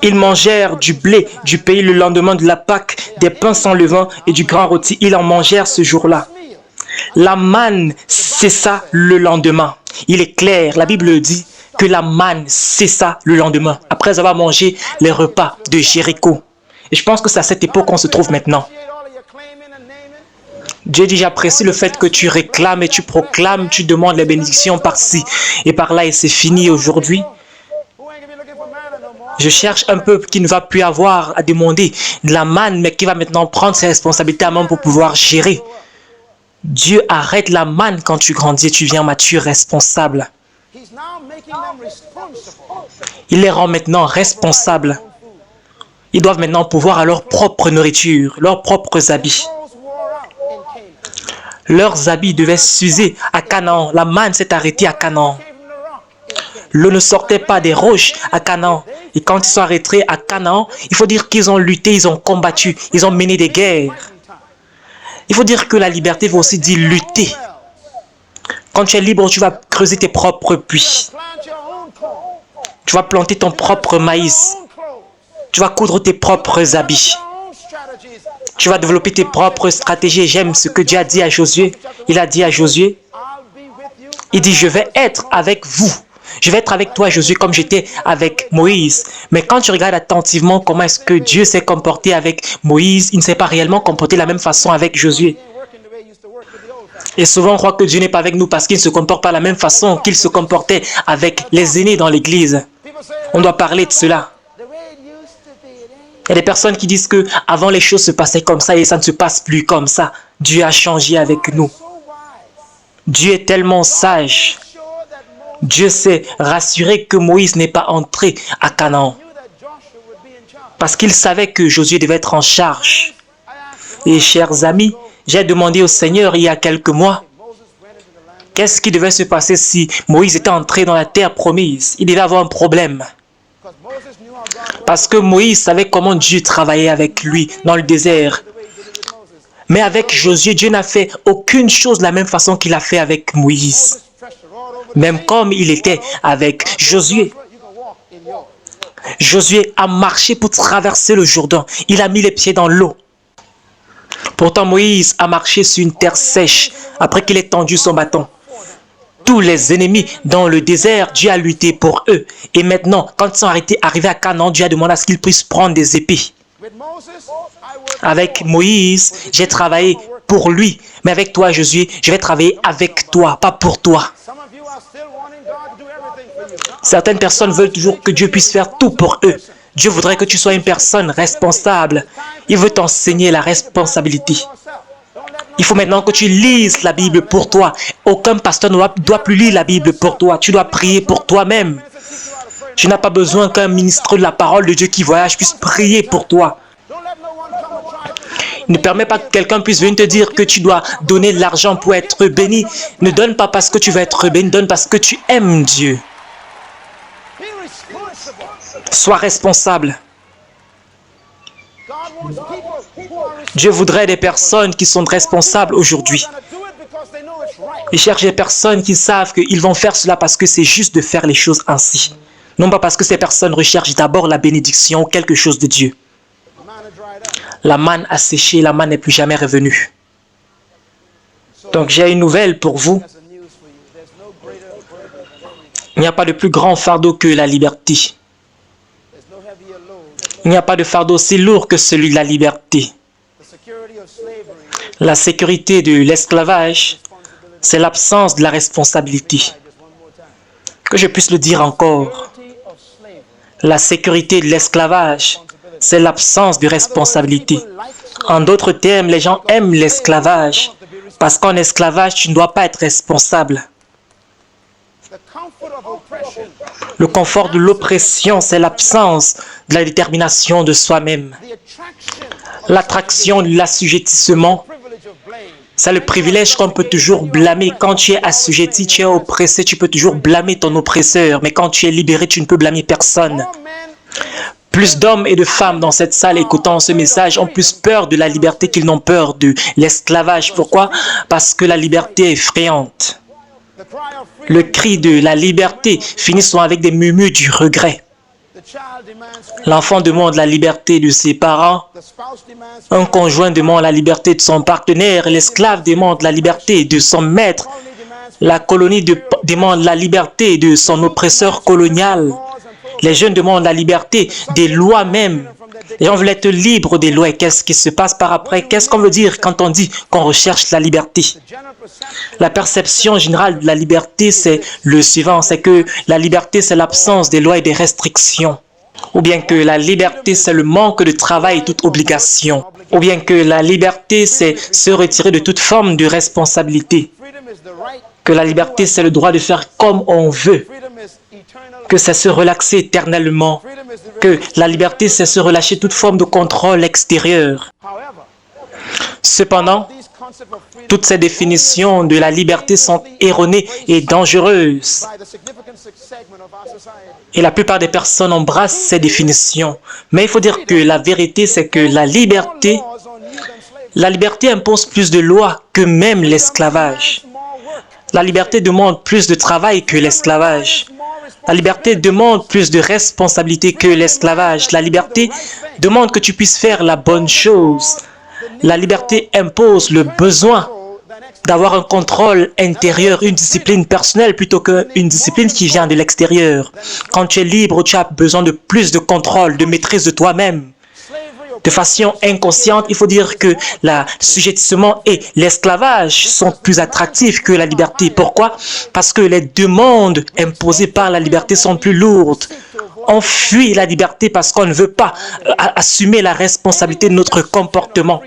Ils mangèrent du blé du pays le lendemain de la Pâque, des pains sans levain et du grand rôti. Ils en mangèrent ce jour-là. La manne cessa le lendemain. Il est clair, la Bible dit que la manne cessa le lendemain, après avoir mangé les repas de Jéricho. Et je pense que c'est à cette époque qu'on se trouve maintenant. Dieu dit, j'apprécie le fait que tu réclames et tu proclames, tu demandes les bénédictions par-ci et par-là et c'est fini aujourd'hui. Je cherche un peuple qui ne va plus avoir à demander de la manne, mais qui va maintenant prendre ses responsabilités à main pour pouvoir gérer. Dieu arrête la manne quand tu grandis et tu viens mature, responsable. Il les rend maintenant responsables. Ils doivent maintenant pouvoir à leur propre nourriture, leurs propres habits. Leurs habits devaient s'user à Canaan. La manne s'est arrêtée à Canaan. L'eau ne sortait pas des roches à Canaan. Et quand ils sont arrêtés à Canaan, il faut dire qu'ils ont lutté, ils ont combattu, ils ont mené des guerres. Il faut dire que la liberté veut aussi dire lutter. Quand tu es libre, tu vas creuser tes propres puits. Tu vas planter ton propre maïs. Tu vas coudre tes propres habits. Tu vas développer tes propres stratégies. J'aime ce que Dieu a dit à Josué. Il a dit à Josué, il dit, je vais être avec vous. Je vais être avec toi, Josué, comme j'étais avec Moïse. Mais quand tu regardes attentivement comment est-ce que Dieu s'est comporté avec Moïse, il ne s'est pas réellement comporté de la même façon avec Josué. Et souvent, on croit que Dieu n'est pas avec nous parce qu'il ne se comporte pas de la même façon qu'il se comportait avec les aînés dans l'église. On doit parler de cela. Il y a des personnes qui disent que avant les choses se passaient comme ça et ça ne se passe plus comme ça. Dieu a changé avec nous. Dieu est tellement sage. Dieu s'est rassuré que Moïse n'est pas entré à Canaan. Parce qu'il savait que Josué devait être en charge. Et chers amis, j'ai demandé au Seigneur il y a quelques mois, qu'est-ce qui devait se passer si Moïse était entré dans la terre promise? Il devait avoir un problème. Parce que Moïse savait comment Dieu travaillait avec lui dans le désert. Mais avec Josué, Dieu n'a fait aucune chose de la même façon qu'il a fait avec Moïse. Même comme il était avec Josué. Josué a marché pour traverser le Jourdain. Il a mis les pieds dans l'eau. Pourtant, Moïse a marché sur une terre sèche après qu'il ait tendu son bâton. Tous les ennemis dans le désert, Dieu a lutté pour eux. Et maintenant, quand ils sont arrivés à Canaan, Dieu a demandé à ce qu'ils puissent prendre des épées. Avec Moïse, j'ai travaillé pour lui. Mais avec toi, Josué, je vais travailler avec toi, pas pour toi. Certaines personnes veulent toujours que Dieu puisse faire tout pour eux. Dieu voudrait que tu sois une personne responsable. Il veut t'enseigner la responsabilité. Il faut maintenant que tu lises la Bible pour toi. Aucun pasteur ne doit plus lire la Bible pour toi. Tu dois prier pour toi-même. Tu n'as pas besoin qu'un ministre de la parole de Dieu qui voyage puisse prier pour toi. Ne permets pas que quelqu'un puisse venir te dire que tu dois donner de l'argent pour être béni. Ne donne pas parce que tu veux être béni, donne parce que tu aimes Dieu. Sois responsable. Dieu voudrait des personnes qui sont responsables aujourd'hui. Il cherche des personnes qui savent qu'ils vont faire cela parce que c'est juste de faire les choses ainsi. Non pas parce que ces personnes recherchent d'abord la bénédiction ou quelque chose de Dieu. La manne a séché, la manne n'est plus jamais revenue. Donc j'ai une nouvelle pour vous. Il n'y a pas de plus grand fardeau que la liberté. Il n'y a pas de fardeau aussi lourd que celui de la liberté. La sécurité de l'esclavage, c'est l'absence de la responsabilité. Que je puisse le dire encore. La sécurité de l'esclavage, c'est l'absence de responsabilité. En d'autres termes, les gens aiment l'esclavage parce qu'en esclavage, tu ne dois pas être responsable. Le confort de l'oppression, c'est l'absence de la détermination de soi-même. L'attraction de l'assujettissement, c'est le privilège qu'on peut toujours blâmer. Quand tu es assujetti, tu es oppressé, tu peux toujours blâmer ton oppresseur. Mais quand tu es libéré, tu ne peux blâmer personne. Plus d'hommes et de femmes dans cette salle écoutant ce message ont plus peur de la liberté qu'ils n'ont peur de l'esclavage. Pourquoi? Parce que la liberté est effrayante. Le cri de la liberté finit souvent avec des murmures du regret. L'enfant demande la liberté de ses parents. Un conjoint demande la liberté de son partenaire. L'esclave demande la liberté de son maître. La colonie demande la liberté de son oppresseur colonial. Les jeunes demandent la liberté des lois même. Les gens veulent être libres des lois. Et qu'est-ce qui se passe par après? Qu'est-ce qu'on veut dire quand on dit qu'on recherche la liberté? La perception générale de la liberté, c'est le suivant. C'est que la liberté, c'est l'absence des lois et des restrictions. Ou bien que la liberté, c'est le manque de travail et toute obligation. Ou bien que la liberté, c'est se retirer de toute forme de responsabilité. Que la liberté, c'est le droit de faire comme on veut. Que c'est se relaxer éternellement. Que la liberté, c'est se relâcher toute forme de contrôle extérieur. Cependant, toutes ces définitions de la liberté sont erronées et dangereuses. Et la plupart des personnes embrassent ces définitions. Mais il faut dire que la vérité, c'est que la liberté impose plus de lois que même l'esclavage. La liberté demande plus de travail que l'esclavage. La liberté demande plus de responsabilité que l'esclavage. La liberté demande que tu puisses faire la bonne chose. La liberté impose le besoin d'avoir un contrôle intérieur, une discipline personnelle plutôt qu'une discipline qui vient de l'extérieur. Quand tu es libre, tu as besoin de plus de contrôle, de maîtrise de toi-même. De façon inconsciente, il faut dire que l'assujettissement et l'esclavage sont plus attractifs que la liberté. Pourquoi? Parce que les demandes imposées par la liberté sont plus lourdes. On fuit la liberté parce qu'on ne veut pas assumer la responsabilité de notre comportement.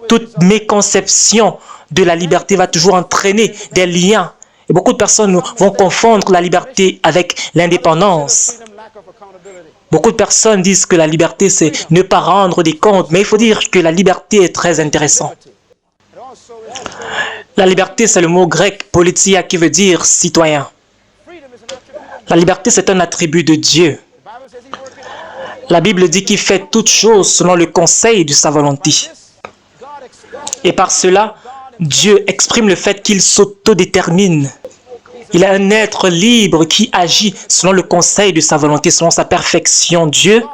Toute méconception de la liberté va toujours entraîner des liens. Et beaucoup de personnes vont confondre la liberté avec l'indépendance. Beaucoup de personnes disent que la liberté, c'est ne pas rendre des comptes. Mais il faut dire que la liberté est très intéressante. La liberté, c'est le mot grec politia qui veut dire citoyen. La liberté, c'est un attribut de Dieu. La Bible dit qu'il fait toutes choses selon le conseil de sa volonté. Et par cela, Dieu exprime le fait qu'il s'autodétermine. Il est un être libre qui agit selon le conseil de sa volonté, selon sa perfection. Dieu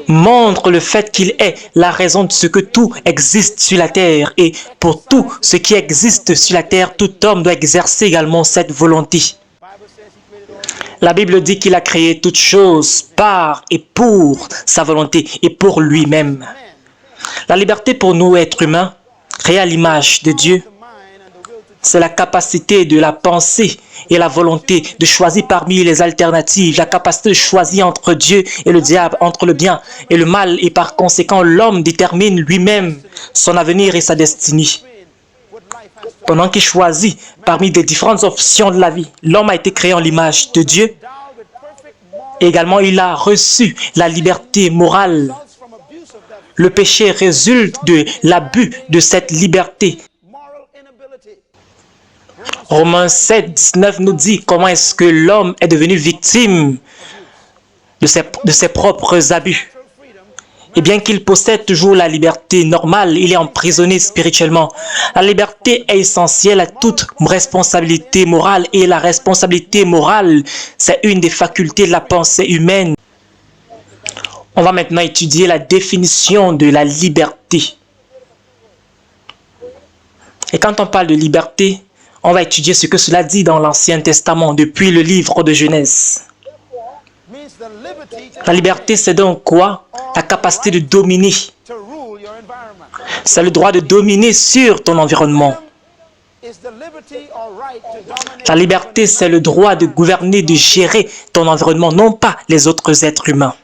montre le fait qu'il est la raison de ce que tout existe sur la terre. Et pour tout ce qui existe sur la terre, tout homme doit exercer également cette volonté. La Bible dit qu'il a créé toutes choses par et pour sa volonté et pour lui-même. La liberté pour nous, êtres humains, créés à l'image de Dieu, c'est la capacité de la pensée et la volonté de choisir parmi les alternatives, la capacité de choisir entre Dieu et le diable, entre le bien et le mal, et par conséquent, l'homme détermine lui-même son avenir et sa destinée. Pendant qu'il choisit parmi les différentes options de la vie, l'homme a été créé en l'image de Dieu. Et également, il a reçu la liberté morale. Le péché résulte de l'abus de cette liberté. Romains 7, 19 nous dit comment est-ce que l'homme est devenu victime de ses propres abus. Et bien qu'il possède toujours la liberté normale, il est emprisonné spirituellement. La liberté est essentielle à toute responsabilité morale, et la responsabilité morale, c'est une des facultés de la pensée humaine. On va maintenant étudier la définition de la liberté. Et quand on parle de liberté, on va étudier ce que cela dit dans l'Ancien Testament, depuis le livre de Genèse. La liberté, c'est donc quoi? La capacité de dominer. C'est le droit de dominer sur ton environnement. La liberté, c'est le droit de gouverner, de gérer ton environnement, non pas les autres êtres humains.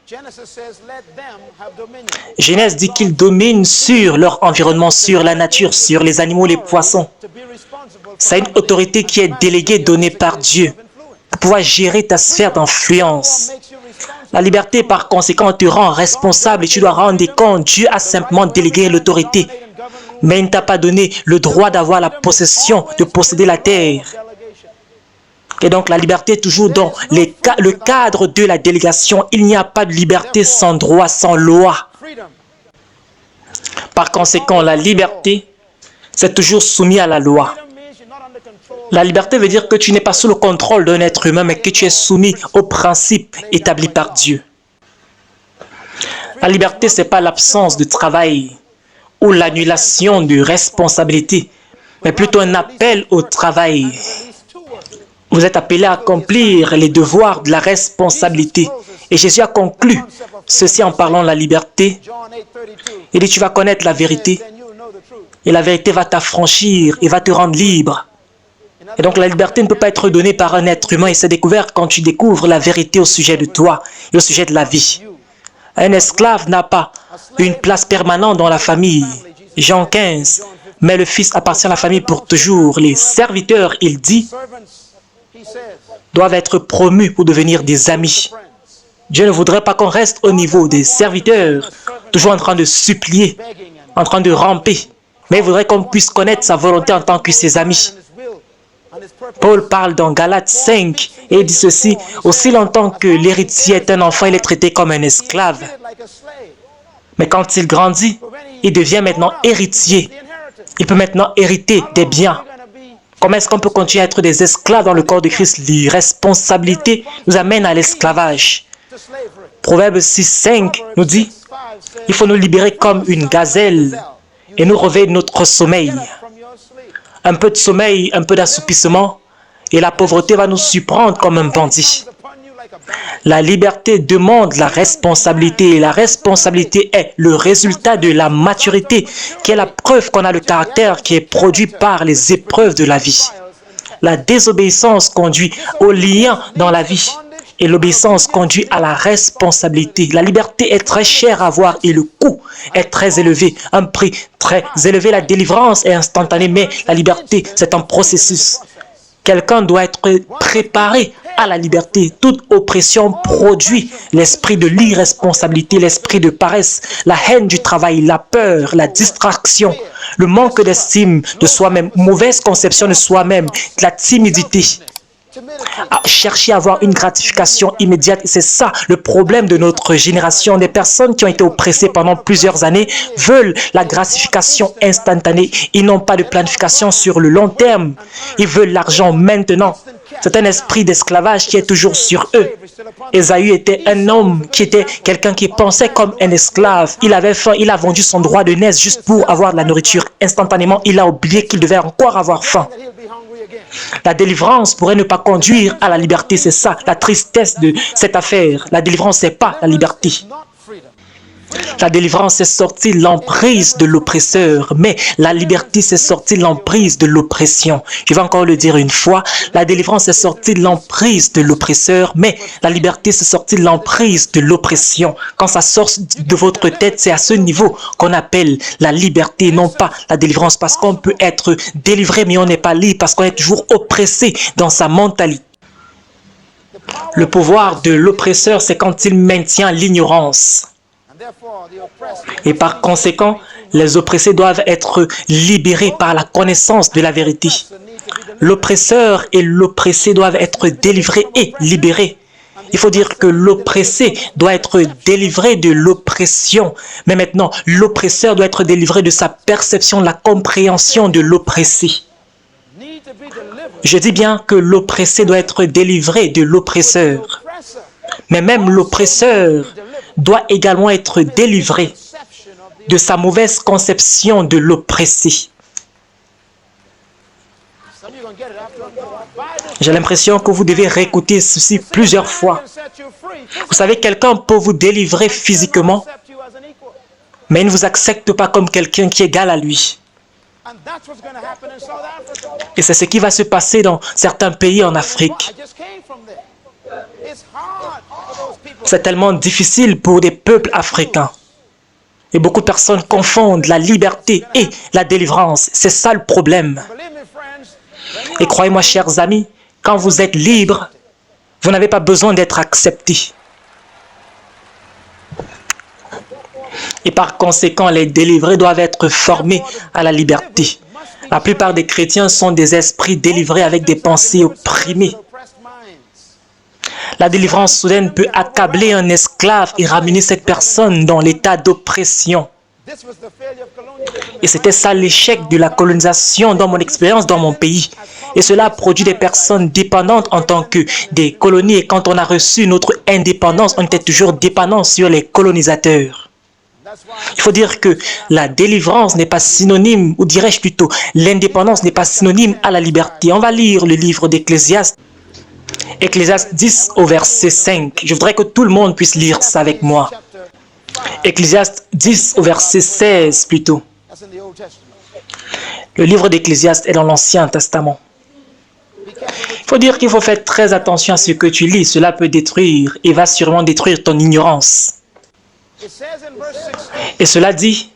Genèse dit qu'ils dominent sur leur environnement, sur la nature, sur les animaux, les poissons. C'est une autorité qui est déléguée, donnée par Dieu, pour pouvoir gérer ta sphère d'influence. La liberté, par conséquent, te rend responsable et tu dois rendre des comptes. Dieu a simplement délégué l'autorité, mais il ne t'a pas donné le droit d'avoir la possession, de posséder la terre. Et donc, la liberté est toujours dans le cadre de la délégation. Il n'y a pas de liberté sans droit, sans loi. Par conséquent, la liberté, c'est toujours soumis à la loi. La liberté veut dire que tu n'es pas sous le contrôle d'un être humain, mais que tu es soumis aux principes établis par Dieu. La liberté, ce n'est pas l'absence de travail ou l'annulation de responsabilité, mais plutôt un appel au travail. Vous êtes appelés à accomplir les devoirs de la responsabilité. Et Jésus a conclu ceci en parlant de la liberté. Il dit, tu vas connaître la vérité, et la vérité va t'affranchir et va te rendre libre. Et donc la liberté ne peut pas être donnée par un être humain, et c'est découvert quand tu découvres la vérité au sujet de toi et au sujet de la vie. Un esclave n'a pas une place permanente dans la famille. Jean 15, mais le Fils appartient à la famille pour toujours. Les serviteurs, il dit, doivent être promus pour devenir des amis. Dieu ne voudrait pas qu'on reste au niveau des serviteurs, toujours en train de supplier, en train de ramper, mais il voudrait qu'on puisse connaître sa volonté en tant que ses amis. Paul parle dans Galates 5 et il dit ceci, aussi longtemps que l'héritier est un enfant, il est traité comme un esclave. Mais quand il grandit, il devient maintenant héritier. Il peut maintenant hériter des biens. Comment est-ce qu'on peut continuer à être des esclaves dans le corps de Christ? L'irresponsabilité nous amène à l'esclavage. Proverbe 6:5 nous dit, il faut nous libérer comme une gazelle et nous réveiller de notre sommeil. Un peu de sommeil, un peu d'assoupissement, et la pauvreté va nous surprendre comme un bandit. La liberté demande la responsabilité, et la responsabilité est le résultat de la maturité, qui est la preuve qu'on a le caractère qui est produit par les épreuves de la vie. La désobéissance conduit au lien dans la vie, et l'obéissance conduit à la responsabilité. La liberté est très chère à avoir et le coût est très élevé. Un prix très élevé. La délivrance est instantanée, mais la liberté, c'est un processus. Quelqu'un doit être préparé à la liberté. Toute oppression produit l'esprit de l'irresponsabilité, l'esprit de paresse, la haine du travail, la peur, la distraction, le manque d'estime de soi-même, mauvaise conception de soi-même, la timidité. À chercher à avoir une gratification immédiate. C'est ça le problème de notre génération. Des personnes qui ont été oppressées pendant plusieurs années veulent la gratification instantanée. Ils n'ont pas de planification sur le long terme. Ils veulent l'argent maintenant. C'est un esprit d'esclavage qui est toujours sur eux. Ésaü était un homme qui était quelqu'un qui pensait comme un esclave. Il avait faim, il a vendu son droit de naissance juste pour avoir de la nourriture. Instantanément, il a oublié qu'il devait encore avoir faim. La délivrance pourrait ne pas conduire à la liberté, c'est ça, la tristesse de cette affaire. La délivrance, ce n'est pas la liberté. La délivrance est sortie de l'emprise de l'oppresseur, mais la liberté c'est sortie de l'emprise de l'oppression. Je vais encore le dire une fois, la délivrance est sortie de l'emprise de l'oppresseur, mais la liberté c'est sortie de l'emprise de l'oppression. Quand ça sort de votre tête, c'est à ce niveau qu'on appelle la liberté, non pas la délivrance, parce qu'on peut être délivré, mais on n'est pas libre, parce qu'on est toujours oppressé dans sa mentalité. Le pouvoir de l'oppresseur, c'est quand il maintient l'ignorance. Et par conséquent, les oppressés doivent être libérés par la connaissance de la vérité. L'oppresseur et l'oppressé doivent être délivrés et libérés. Il faut dire que l'oppressé doit être délivré de l'oppression. Mais maintenant, l'oppresseur doit être délivré de sa perception, de la compréhension de l'oppressé. Je dis bien que l'oppressé doit être délivré de l'oppresseur. Mais même l'oppresseur doit également être délivré de sa mauvaise conception de l'oppressé. J'ai l'impression que vous devez réécouter ceci plusieurs fois. Vous savez, quelqu'un peut vous délivrer physiquement, mais il ne vous accepte pas comme quelqu'un qui est égal à lui. Et c'est ce qui va se passer dans certains pays en Afrique. C'est tellement difficile pour des peuples africains. Et beaucoup de personnes confondent la liberté et la délivrance. C'est ça le problème. Et croyez-moi, chers amis, quand vous êtes libre, vous n'avez pas besoin d'être accepté. Et par conséquent, les délivrés doivent être formés à la liberté. La plupart des chrétiens sont des esprits délivrés avec des pensées opprimées. La délivrance soudaine peut accabler un esclave et ramener cette personne dans l'état d'oppression. Et c'était ça l'échec de la colonisation dans mon expérience dans mon pays. Et cela a produit des personnes dépendantes en tant que des colonies. Et quand on a reçu notre indépendance, on était toujours dépendant sur les colonisateurs. Il faut dire que la délivrance n'est pas synonyme, ou dirais-je plutôt, l'indépendance n'est pas synonyme à la liberté. On va lire le livre d'Ecclésiaste. Ecclésiaste 10 au verset 5. Je voudrais que tout le monde puisse lire ça avec moi. Ecclésiaste 10 au verset 16 plutôt. Le livre d'Ecclésiaste est dans l'Ancien Testament. Il faut dire qu'il faut faire très attention à ce que tu lis. Cela peut détruire et va sûrement détruire ton ignorance. Et cela dit,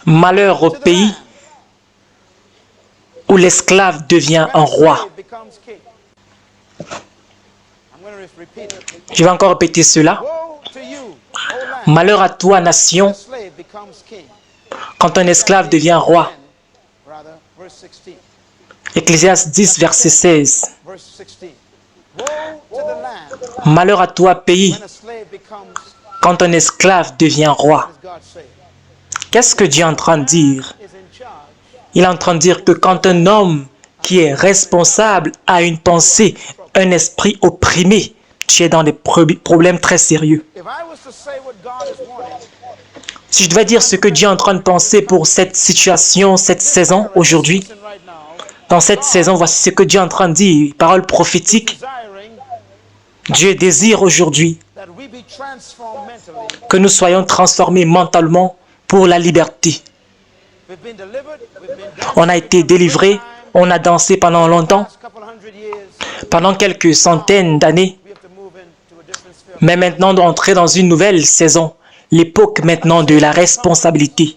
malheur au pays où l'esclave devient un roi. Je vais encore répéter cela. Malheur à toi, nation, quand un esclave devient roi. Ecclésiaste 10, verset 16. Malheur à toi, pays, quand un esclave devient roi. Qu'est-ce que Dieu est en train de dire? Il est en train de dire que quand un homme qui est responsable a une pensée, un esprit opprimé, tu es dans des problèmes très sérieux. Si je devais dire ce que Dieu est en train de penser pour cette situation, cette saison, aujourd'hui, dans cette saison, voici ce que Dieu est en train de dire, parole prophétique. Dieu désire aujourd'hui que nous soyons transformés mentalement pour la liberté. On a été délivrés, on a dansé pendant longtemps, pendant quelques centaines d'années, mais maintenant on doit entrer dans une nouvelle saison, l'époque maintenant de la responsabilité.